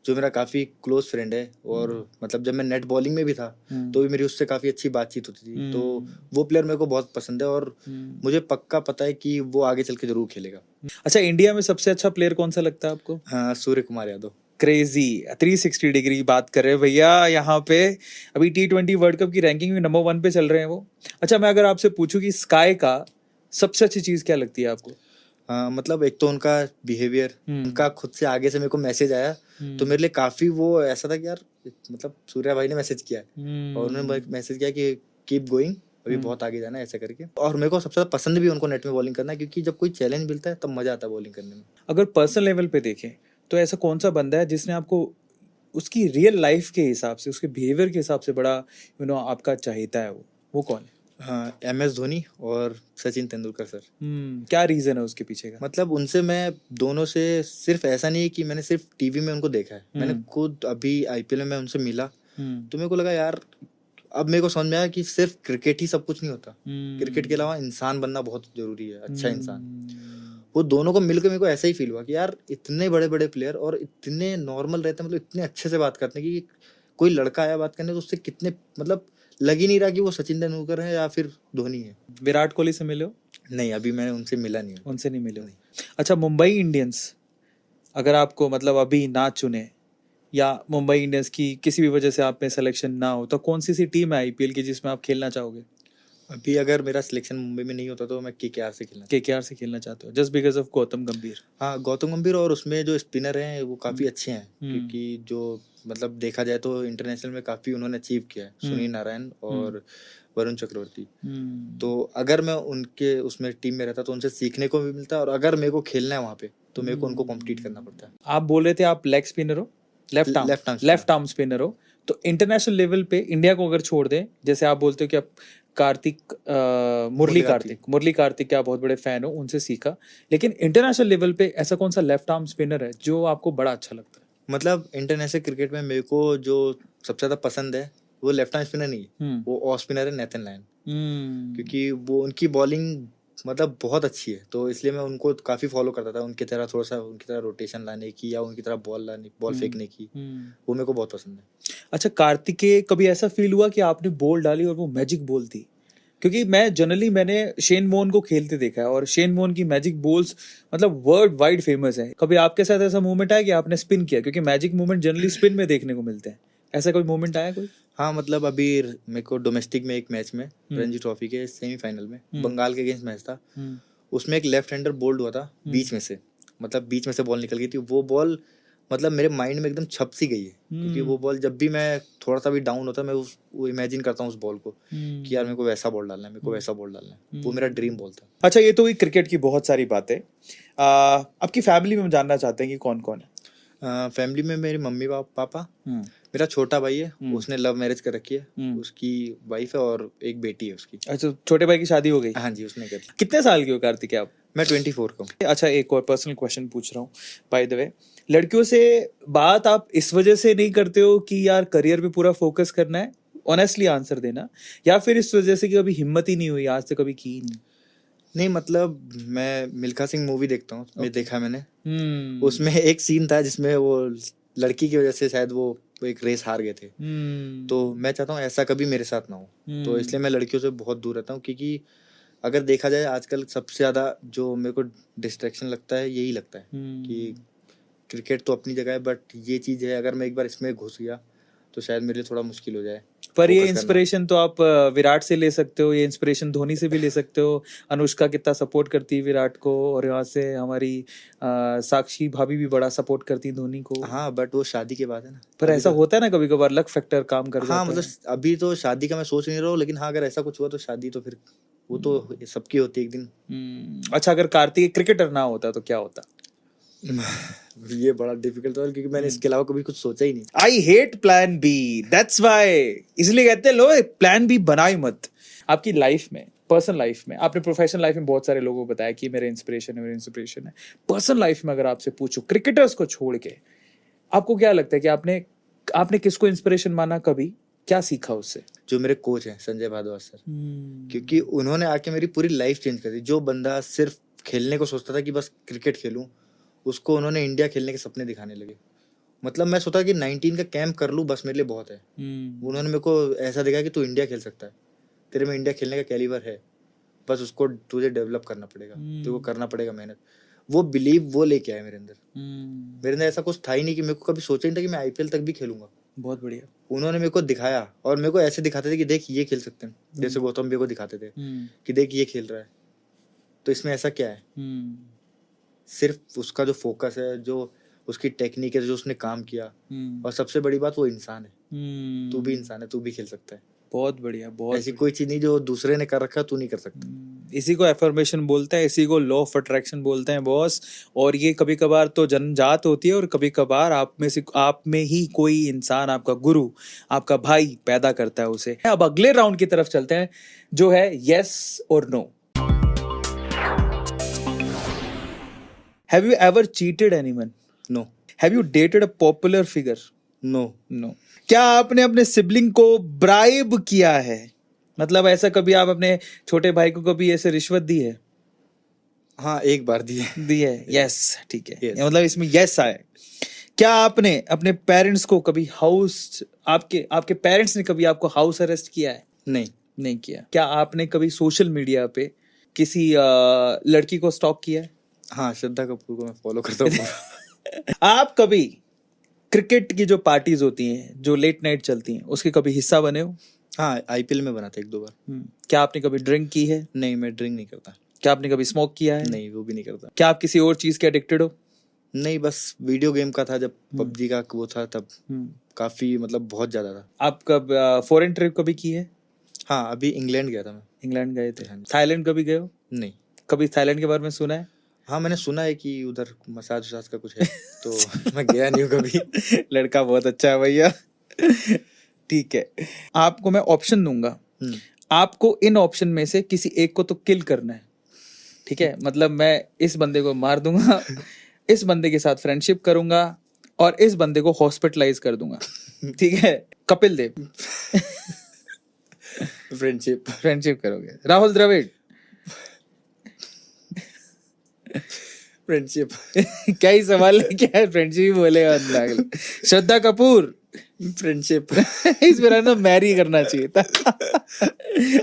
जो मेरा काफी क्लोज फ्रेंड है, और मतलब जब मैं नेट बॉलिंग में भी था तो भी मेरी उससे काफी अच्छी बातचीत होती थी। तो वो प्लेयर मेरे को बहुत पसंद है, और मुझे पक्का पता है कि वो आगे चल के जरूर खेलेगा। अच्छा, इंडिया में सबसे अच्छा प्लेयर कौन सा लगता है आपको? हाँ, सूर्य कुमार यादव। क्रेजी 360 डिग्री की बात कर रहे हैं भैया यहाँ पे। अभी T20 वर्ल्ड कप की रैंकिंग में नंबर 1 पे चल रहे हैं वो। अच्छा, मैं अगर आपसे पूछूं कि स्काई का सबसे अच्छी चीज क्या लगती है आपको? मतलब एक तो उनका बिहेवियर, उनका खुद से आगे से मेरे को मैसेज आया तो मेरे लिए काफी वो ऐसा था कि यार, मतलब सूर्या भाई ने मैसेज किया है, और उन्होंने मैसेज किया कि कीप गोइंग, अभी बहुत आगे जाना है, ऐसा करके। और मेरे को सबसे ज्यादा पसंद भी उनको नेट में बॉलिंग करना, क्योंकि जब कोई चैलेंज मिलता है तब मजा आता है बॉलिंग करने में। अगर पर्सनल लेवल पे देखें तो ऐसा कौन सा बंदा है जिसने आपको उसकी रियल लाइफ के हिसाब से, उसके बिहेवियर के हिसाब से बड़ा आपका चाहता है? वो कौन है? हाँ, MS धोनी और सचिन तेंदुलकर सर। क्या रीजन है उसके पीछे का? मतलब उनसे मैं दोनों से, सिर्फ ऐसा नहीं है कि मैंने सिर्फ टीवी में उनको देखा है, मैंने खुद अभी आईपीएल में मैं उनसे मिला तो मेरे को लगा यार, अब मेरे को समझ में आया कि सिर्फ क्रिकेट ही सब कुछ नहीं होता। क्रिकेट के अलावा इंसान बनना बहुत जरूरी है, अच्छा इंसान। वो दोनों को मिलकर मेरे को ऐसा ही फील हुआ कि यार, इतने बड़े बड़े प्लेयर और इतने नॉर्मल रहते हैं, मतलब इतने अच्छे से बात करते हैं कि कोई लड़का आया बात करने तो उससे कितने, मतलब लग ही नहीं रहा कि वो सचिन तेंदुलकर है या फिर धोनी है। विराट कोहली से मिले हो? नहीं, अभी मैंने उनसे मिला नहीं। उनसे नहीं मिले? नहीं। अच्छा, मुंबई इंडियंस अगर आपको मतलब अभी ना चुने, या मुंबई इंडियंस की किसी भी वजह से आप में सिलेक्शन ना हो, तो कौन सी टीम है आईपीएल की जिसमें आप खेलना चाहोगे? अभी अगर मेरा सिलेक्शन मुंबई में नहीं होता तो मैं केकेआर से खेलना। केकेआर से खेलना चाहते हो जस्ट बिकॉज ऑफ गौतम गंभीर? हाँ, गौतम गंभीर, और उसमें जो स्पिनर हैं वो काफ़ी अच्छे हैं, क्योंकि जो मतलब देखा जाए तो इंटरनेशनल में काफ़ी उन्होंने अचीव किया है, सुनील नारायण और वरुण चक्रवर्ती। तो अगर मैं उनके उसमें टीम में रहता तो उनसे सीखने को भी मिलता है, और अगर मेरे को खेलना है वहाँ पे तो मेरे को उनको कॉम्पीट करना पड़ता है। आप बोल रहे थे आप लेग स्पिनर हो, लेफ्ट आर्म स्पिनर हो, तो इंटरनेशनल लेवल पे इंडिया को अगर छोड़ दें, जैसे आप बोलते हो कि आप मुरली कार्तिक के आप बहुत बड़े फैन हो, उनसे सीखा, लेकिन इंटरनेशनल लेवल पे ऐसा कौन सा लेफ्ट आर्म स्पिनर है जो आपको बड़ा अच्छा लगता है? मतलब इंटरनेशनल क्रिकेट में मेरे को जो सबसे ज्यादा पसंद है वो लेफ्ट आर्म स्पिनर नहीं है, वो ऑफ स्पिनर है नेथन लायन। क्योंकि वो उनकी बॉलिंग मतलब बहुत अच्छी है, तो इसलिए मैं उनको काफी फॉलो करता था, उनकी तरह थोड़ा सा उनकी तरह रोटेशन लाने की या उनकी तरह बॉल फेंकने की, वो मेरे को बहुत पसंद है। अच्छा, कार्तिकेय कभी ऐसा फील हुआ कि आपने बॉल डाली और वो मैजिक बॉल थी? क्योंकि मैंने शेन वॉर्न को खेलते देखा है और शेन वॉर्न की मैजिक बॉल्स मतलब वर्ल्ड वाइड फेमस है। कभी आपके साथ ऐसा मोमेंट आया कि आपने स्पिन किया? क्योंकि मैजिक मोमेंट जनरली स्पिन में देखने को मिलते हैं, ऐसा कोई मोमेंट आया कोई? हाँ, मतलब अभी मेरे को डोमेस्टिक में एक मैच में रणजी ट्रॉफी के सेमीफाइनल में बंगाल के अगेंस्ट मैच था, उसमें एक लेफ्ट हैंडर बोल्ड हुआ था बीच में से, मतलब बीच में से बॉल निकल गई थी। वो बॉल मतलब मेरे माइंड में एकदम छप सी गई है, क्योंकि वो बॉल जब भी मैं थोड़ा सा भी डाउन होता है मैं वो इमेजिन करता हूँ उस बॉल को कि यार मेरे को वैसा बॉल डालना है, मेरे को वैसा बॉल डालना है। वो मेरा ड्रीम बॉल था। अच्छा, ये तो हुई क्रिकेट की बहुत सारी बातें। आपकी फैमिली में हम जानना चाहते हैं कि कौन कौन है? फैमिली में मेरे मम्मी पापा, मेरा छोटा भाई है, उसने लव मैरिज कर रखी है, उसकी वाइफ है और एक बेटी है उसकी। अच्छा, छोटे भाई की शादी हो गई? हाँ जी, उसने कर ली। कितने साल के हो कार्तिक आप? मैं 24 का हूँ। अच्छा, एक और पर्सनल क्वेश्चन पूछ रहा हूँ बाय द वे, लड़कियों से बात आप इस वजह से नहीं करते हो कि यार करियर पे पूरा फोकस करना है? ऑनेस्टली आंसर देना, या फिर इस वजह से कि कभी हिम्मत ही नहीं हुई, आज तक कभी की ही नहीं, मतलब मैं मिल्खा सिंह मूवी देखता हूँ, मैं देखा मैंने, उसमें एक सीन था जिसमें वो लड़की की वजह से शायद वो एक रेस हार गए थे, तो मैं चाहता हूँ ऐसा कभी मेरे साथ ना हो, तो इसलिए मैं लड़कियों से बहुत दूर रहता हूँ। क्योंकि अगर देखा जाए आजकल सबसे ज्यादा जो मेरे को डिस्ट्रैक्शन लगता है यही लगता है कि क्रिकेट तो अपनी जगह है, बट ये चीज है अगर मैं एक बार इसमें घुस गया तो शायद मेरे लिए थोड़ा मुश्किल हो जाए। पर ये इंस्पिरेशन तो आप विराट से ले सकते हो, ये इंस्पिरेशन धोनी से भी ले सकते हो। अनुष्का कितना सपोर्ट करती है विराट को, और यहाँ से हमारी साक्षी भाभी भी बड़ा सपोर्ट करती है धोनी को। हाँ, बट वो शादी के बाद है ना। पर ऐसा होता है ना कभी कभार लक फैक्टर काम कर जाता है। हाँ, मतलब अभी तो शादी का मैं सोच नहीं रहा हूँ, लेकिन हाँ अगर ऐसा कुछ हुआ तो शादी तो फिर वो तो सबकी होती है एक दिन। अच्छा, अगर कार्तिक क्रिकेटर ना होता तो क्या होता? ये बड़ा डिफिकल्ट था, क्योंकि मैंने इसके अलावा कभी कुछ सोचा ही नहीं। I hate plan B, that's why, इसलिए कहते हैं लो प्लान बी बनाई मत। आपकी लाइफ में, पर्सनल लाइफ में, आपने प्रोफेशनल लाइफ में बहुत सारे लोगों को बताया कि मेरे इंस्पिरेशन है। पर्सनल लाइफ में अगर आपसे पूछो क्रिकेटर्स को छोड़ के, आपको क्या लगता है कि आपने किसको इंस्पिरेशन माना, कभी क्या सीखा उससे? जो मेरे कोच हैं संजय भारद्वाज सर, क्योंकि उन्होंने आके मेरी पूरी लाइफ चेंज कर दी। जो बंदा सिर्फ खेलने को सोचता था कि बस क्रिकेट खेलूं, उसको उन्होंने इंडिया खेलने के सपने दिखाने लगे। मतलब मैं सोचा कि 19 का कैंप कर लूं बस मेरे लिए बहुत है। उन्होंने मेरे को ऐसा दिखाया कि तू इंडिया खेल सकता है, तेरे में इंडिया खेलने का कैलिबर है, बस उसको तुझे डेवलप करना पड़ेगा, तेरे को करना पड़ेगा मेहनत। वो बिलीव वो लेके आए मेरे अंदर ऐसा कुछ था ही नहीं कि मेरे को कभी सोचा नहीं था कि मैं आईपीएल तक भी खेलूंगा। बहुत बढ़िया। उन्होंने मेरे को दिखाया, और मेरे को ऐसे दिखाते थे कि देख ये खेल सकते हैं, जैसे गौतम भी को दिखाते थे कि देख ये खेल रहा है, तो इसमें ऐसा क्या है। सिर्फ उसका जो फोकस है, जो उसकी टेक्निक है, जो उसने काम किया, और सबसे बड़ी बात वो इंसान है। तू भी इंसान है, तू भी खेल सकता है। बहुत बढ़िया, बहुत ऐसी कोई चीज नहीं जो दूसरे ने कर रखा तू नहीं कर सकता। इसी को एफर्मेशन बोलते हैं, इसी को लॉ ऑफ अट्रैक्शन बोलते हैं बॉस। और ये कभी कभार तो जन्मजात होती है, और कभी कभार आप में ही कोई इंसान, आपका गुरु, आपका भाई पैदा करता है उसे। अब अगले राउंड की तरफ चलते हैं, जो है यस और no. Have you ever cheated anyone? No. Have you dated a popular figure? No. No. क्या आपने अपने सिबलिंग को ब्राइब किया है? मतलब ऐसा कभी आप अपने छोटे भाई को कभी ऐसे रिश्वत दी है? हाँ, एक बार दी है। यस, ठीक है। मतलब इसमें यस आए। क्या आपने अपने पेरेंट्स को कभी आपके पेरेंट्स ने कभी आपको हाउस अरेस्ट किया है? नहीं किया। क्या आपने कभी सोशल मीडिया पे किसी लड़की को स्टॉक किया है? हाँ, श्रद्धा कपूर को मैं फॉलो करता हूँ। आप कभी क्रिकेट की जो पार्टीज होती हैं, जो लेट नाइट चलती हैं, उसके कभी हिस्सा बने हो? हाँ, आईपीएल में बना था 1-2 बार। क्या आपने कभी ड्रिंक की है? नहीं, मैं ड्रिंक नहीं करता। क्या आपने कभी स्मोक किया है? नहीं, वो भी नहीं करता। क्या आप किसी और चीज के एडिक्टेड हो? नहीं, बस वीडियो गेम का था, जब पबजी का वो था तब काफी, मतलब बहुत ज्यादा था। आप कब फॉरेन ट्रिप कभी की है? हाँ, अभी इंग्लैंड गया था मैं। इंग्लैंड गए थे? हाँ जी। थाईलैंड कभी गए हो? नहीं। कभी थाईलैंड के बारे में सुना है? हाँ, मैंने सुना है कि उधर मसाज वसाज का कुछ है, तो मैं गया नहीं हूँ कभी। लड़का बहुत अच्छा है भैया। ठीक है, आपको मैं ऑप्शन दूंगा, आपको इन ऑप्शन में से किसी एक को तो किल करना है, ठीक है? मतलब मैं इस बंदे को मार दूंगा, इस बंदे के साथ फ्रेंडशिप करूंगा और इस बंदे को हॉस्पिटलाइज कर दूंगा, ठीक है? कपिल देव। फ्रेंडशिप करोगे? राहुल द्रविड़। फ्रेंडशिप। क्या ही सवाल है, क्या है, फ्रेंडशिप ही बोलेगा बंदा अगला। श्रद्धा कपूर। फ्रेंडशिप। इस बार ना मैरी करना चाहिए था।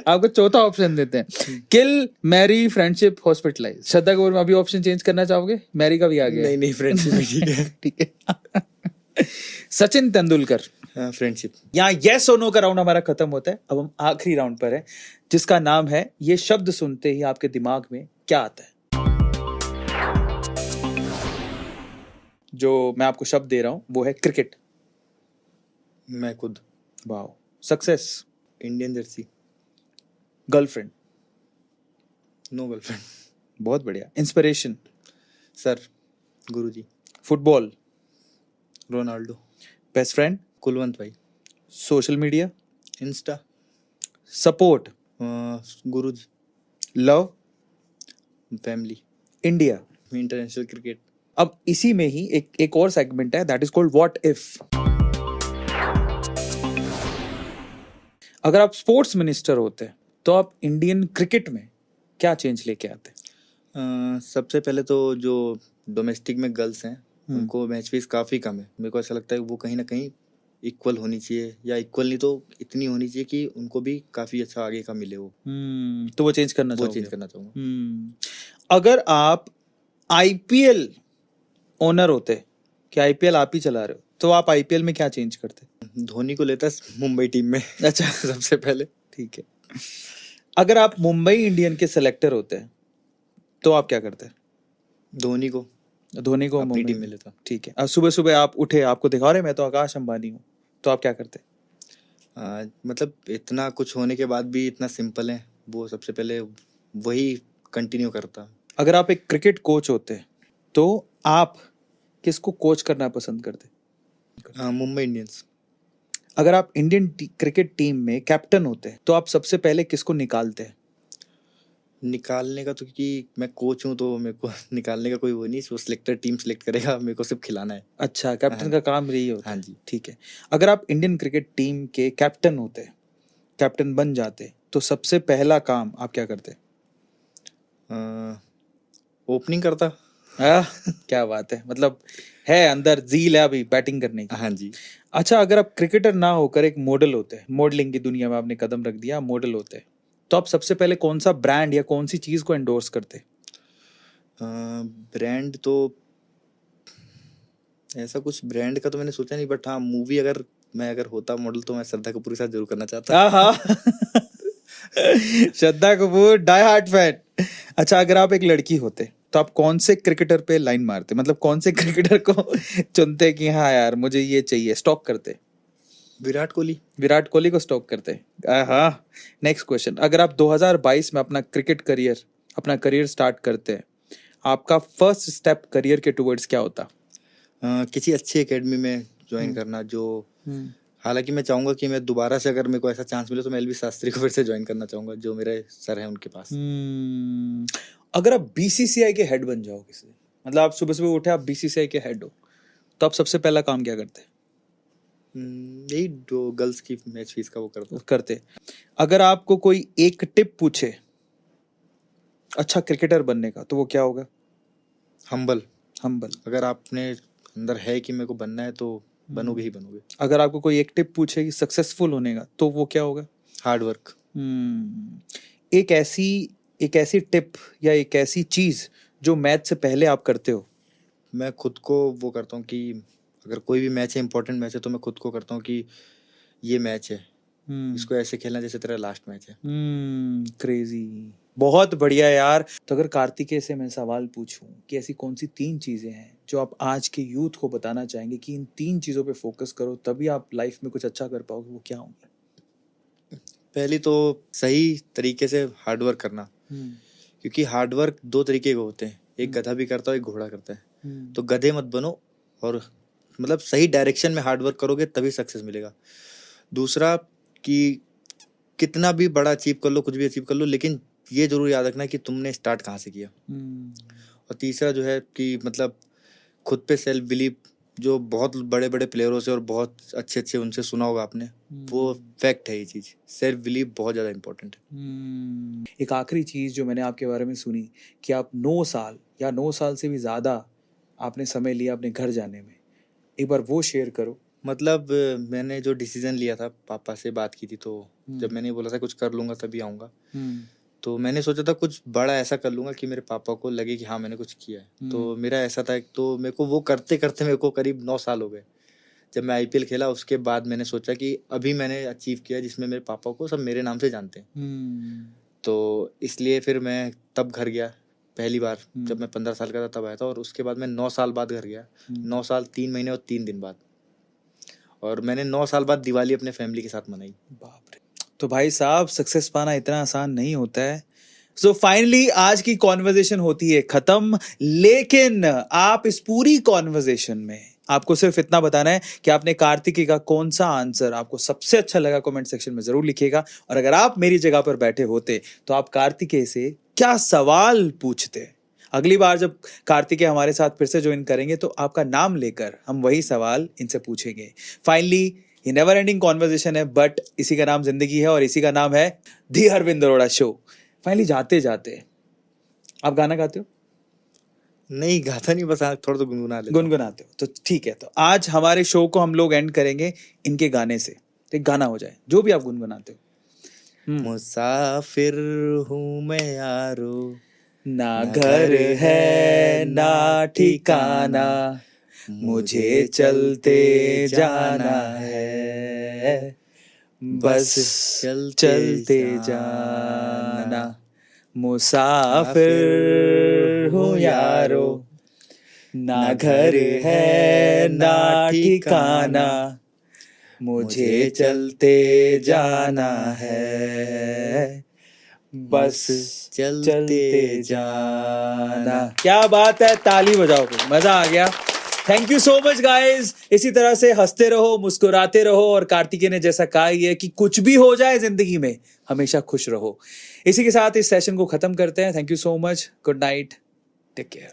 आपको चौथा ऑप्शन देते हैं, किल, Mary, friendship, hospitalise. Shraddha Kapoor में अभी ऑप्शन चेंज करना चाहोगे? मैरी का भी आ गया। नहीं, फ्रेंडशिप ही ठीक है। ठीक है। सचिन तेंदुलकर। फ्रेंडशिप। यहाँ यस और नो का राउंड हमारा खत्म होता है। अब हम आखिरी राउंड पर है, जिसका नाम है, ये शब्द सुनते ही आपके दिमाग में क्या आता है? जो मैं आपको शब्द दे रहा हूं वो है क्रिकेट। मैं खुद। Wow. Success. Indian jersey. Girlfriend. No girlfriend. बहुत बढ़िया। Inspiration. Sir, Guruji. Football. Ronaldo. Best friend. Kulwant भाई। Social media. Insta. Support. Guruji. Love. Family. India. International cricket. अब इसी में ही एक और सेगमेंट है, that is called what if. अगर आप स्पोर्ट्स मिनिस्टर होते तो आप इंडियन क्रिकेट में क्या चेंज लेके आते? सबसे पहले तो जो डोमेस्टिक में गर्ल्स हैं उनको मैच फीस काफ़ी कम है। मेरे को ऐसा लगता है वो कहीं ना कहीं इक्वल होनी चाहिए, या इक्वल नहीं तो इतनी होनी चाहिए कि उनको भी काफ़ी अच्छा आगे का मिले। वो तो वो चेंज करना वो चाहोगे? चेंज करना चाहूँगा। अगर आप आईपीएल ओनर होते, कि आईपीएल आप ही चला रहे हो, तो आप आईपीएल में क्या चेंज करते? धोनी को लेता मुंबई टीम में। अच्छा। सबसे पहले। ठीक है। अगर आप मुंबई इंडियन के सेलेक्टर होते हैं तो आप क्या करते? धोनी को धोनी को अपनी मुंबई टीम में लेता। ठीक है। अब सुबह सुबह आप उठे, आपको दिखा रहे मैं तो आकाश अंबानी हूँ, तो आप क्या करते? मतलब इतना कुछ होने के बाद भी इतना सिंपल है, वो सबसे पहले वही कंटिन्यू करता। अगर आप एक क्रिकेट कोच होते तो आप किसको कोच करना पसंद करते? मुंबई इंडियंस। अगर आप इंडियन क्रिकेट टीम में कैप्टन होते तो आप सबसे पहले किसको निकालते? निकालने का तो, क्योंकि मैं कोच हूँ तो मेरे को निकालने का कोई वो नहीं, वो सिलेक्टर टीम सिलेक्ट करेगा, मेरे को सिर्फ खिलाना है। अच्छा, कैप्टन का काम यही होता है। हाँ जी। ठीक है। अगर आप इंडियन क्रिकेट टीम के कैप्टन होते, कैप्टन बन जाते, तो सबसे पहला काम आप क्या करते? ओपनिंग करता। क्या बात है, मतलब है अंदर जील है अभी बैटिंग करने की। हाँ जी। अच्छा, अगर आप क्रिकेटर ना होकर एक मॉडल होते, मॉडलिंग की दुनिया में आपने कदम रख दिया, मॉडल होते, तो आप सबसे पहले कौन सा ब्रांड या कौन सी चीज को एंडोर्स करते? ब्रांड तो ऐसा कुछ ब्रांड का तो मैंने सोचा नहीं, बट हाँ, मूवी अगर मैं होता मॉडल तो मैं श्रद्धा कपूर के साथ जरूर करना चाहता। आहा। Shraddha Kapoor die hard fan. अच्छा, अगर आप एक लड़की होते तो आप कौन से क्रिकेटर पे लाइन मारते, मतलब कौन से क्रिकेटर को चुनते कि हाँ यार मुझे ये चाहिए, स्टॉक करते? विराट कोहली। विराट कोहली को स्टॉक करते। हाँ। नेक्स्ट क्वेश्चन, अगर आप 2022 में अपना क्रिकेट करियर, अपना करियर स्टार्ट करते हैं, आपका फर्स्ट स्टेप करियर के टुवर्ड्स क्या होता? किसी अच्छी एकेडमी में ज्वाइन करना, जो हालांकि मैं चाहूंगा कि मैं दोबारा से अगर मेरे को ऐसा चांस मिले तो मैं एलवी शास्त्री को फिर से ज्वाइन करना चाहूंगा, जो मेरे सर हैं उनके पास। अगर आप बीसीसीआई के हेड बन जाओ किसी, मतलब आप सुबह सुबह उठे, आप बीसीसीआई के हेड हो, तो आप सबसे पहला काम क्या करते? यही जो गर्ल्स की मैच फीस का वो करते। अगर आपको कोई एक टिप पूछे अच्छा क्रिकेटर बनने का, तो वो क्या होगा? हम्बल। हम्बल। अगर आपने अंदर है कि मेरे को बनना है तो बनोगे ही बनोगे। अगर आपको कोई एक टिप पूछे कि सक्सेसफुल होने का, तो वो क्या होगा? Hard work. एक ऐसी टिप या एक ऐसी चीज जो मैच से पहले आप करते हो? मैं खुद को वो करता हूँ कि अगर कोई भी मैच है, इंपॉर्टेंट मैच है, तो मैं खुद को करता हूँ कि ये मैच है, इसको ऐसे खेलना जैसे तेरा लास्ट मैच है। क्रेजी, बहुत बढ़िया यार। तो अगर कार्तिकेय से मैं सवाल पूछूं कि ऐसी कौन सी 3 चीजें हैं जो आप आज के यूथ को बताना चाहेंगे कि इन 3 चीजों पे फोकस करो तभी आप लाइफ में कुछ अच्छा कर पाओगे, वो क्या होंगे? पहली तो सही तरीके से हार्ड वर्क करना, क्योंकि हार्ड वर्क 2 तरीके के होते हैं, एक गधा भी करता है, एक घोड़ा करता है। तो गधे मत बनो और मतलब सही डायरेक्शन में हार्ड वर्क करोगे तभी सक्सेस मिलेगा। दूसरा कि कितना भी बड़ा अचीव कर लो, कुछ भी अचीव कर लो, लेकिन ये जरूर याद रखना कि तुमने स्टार्ट कहाँ से किया। और तीसरा जो है कि मतलब खुद पे सेल्फ बिलीव, जो बहुत बड़े बड़े प्लेयरों से और बहुत अच्छे अच्छे उनसे सुना होगा आपने, वो फैक्ट है। ये चीज सेल्फ बिलीव बहुत ज्यादा इंपॉर्टेंट है। एक आखिरी चीज जो मैंने आपके बारे में सुनी कि आप 9 साल या 9 साल से भी ज्यादा आपने समय लिया अपने घर जाने में, एक बार वो शेयर करो। मतलब मैंने जो डिसीजन लिया था, पापा से बात की थी, तो जब मैंने बोला था कुछ कर लूंगा तभी आऊंगा, तो मैंने सोचा था कुछ बड़ा ऐसा कर लूंगा कि मेरे पापा को लगे कि हाँ मैंने कुछ किया है। तो मेरा ऐसा था, तो मेरे को वो करते करते मेरे को करीब 9 साल हो गए। जब मैं IPL खेला उसके बाद मैंने सोचा कि अभी मैंने अचीव किया जिसमें मेरे पापा को सब मेरे नाम से जानते हैं। तो इसलिए फिर मैं तब घर गया पहली बार, जब मैं 15 साल का था तब आया था। और उसके बाद मैं 9 साल बाद घर गया, 9 साल 3 महीने और 3 दिन बाद। और मैंने 9 साल बाद दिवाली अपने फैमिली के साथ मनाई। बाप रे। तो भाई साहब, सक्सेस पाना इतना आसान नहीं होता है। सो फाइनली आज की कॉन्वर्जेशन होती है खत्म, लेकिन आप इस पूरी कॉन्वर्जेशन में आपको सिर्फ इतना बताना है कि आपने कार्तिकेय का कौन सा आंसर आपको सबसे अच्छा लगा कमेंट सेक्शन में जरूर लिखिएगा। और अगर आप मेरी जगह पर बैठे होते तो आप कार्तिकेय से क्या सवाल पूछते? अगली बार जब कार्तिकेय हमारे साथ फिर से ज्वाइन करेंगे तो आपका नाम लेकर हम वही सवाल इनसे पूछेंगे। फाइनली ये नेवर एंडिंग कॉन्वर्सेशन है, बट इसी का नाम जिंदगी है और इसी का नाम है दी अरविंद अरोड़ा शो। फाइनली जाते जाते आप गाना गाते हो? नहीं गाता नहीं, बस थोड़ा तो गुनगुनाते हो। तो ठीक है, तो आज हमारे शो को हम लोग एंड करेंगे इनके गाने से। तो एक गाना हो जाए जो भी आप गुनगुनाते हो। मुसाफिर हूँ मैं यारो, ना घर है ना ठिकाना, मुझे चलते जाना है, बस चलते जाना। मुसाफिर हूँ यारो, ना घर है ना ठिकाना, मुझे चलते जाना है, बस चलते जाना। क्या बात है, ताली बजाओ, मजा आ गया। Thank you so much guys. इसी तरह से हंसते रहो, मुस्कुराते रहो, और कार्तिकेय ने जैसा कहा ही है कि कुछ भी हो जाए जिंदगी में हमेशा खुश रहो। इसी के साथ इस सेशन को खत्म करते हैं। Thank you so much, good night, take care.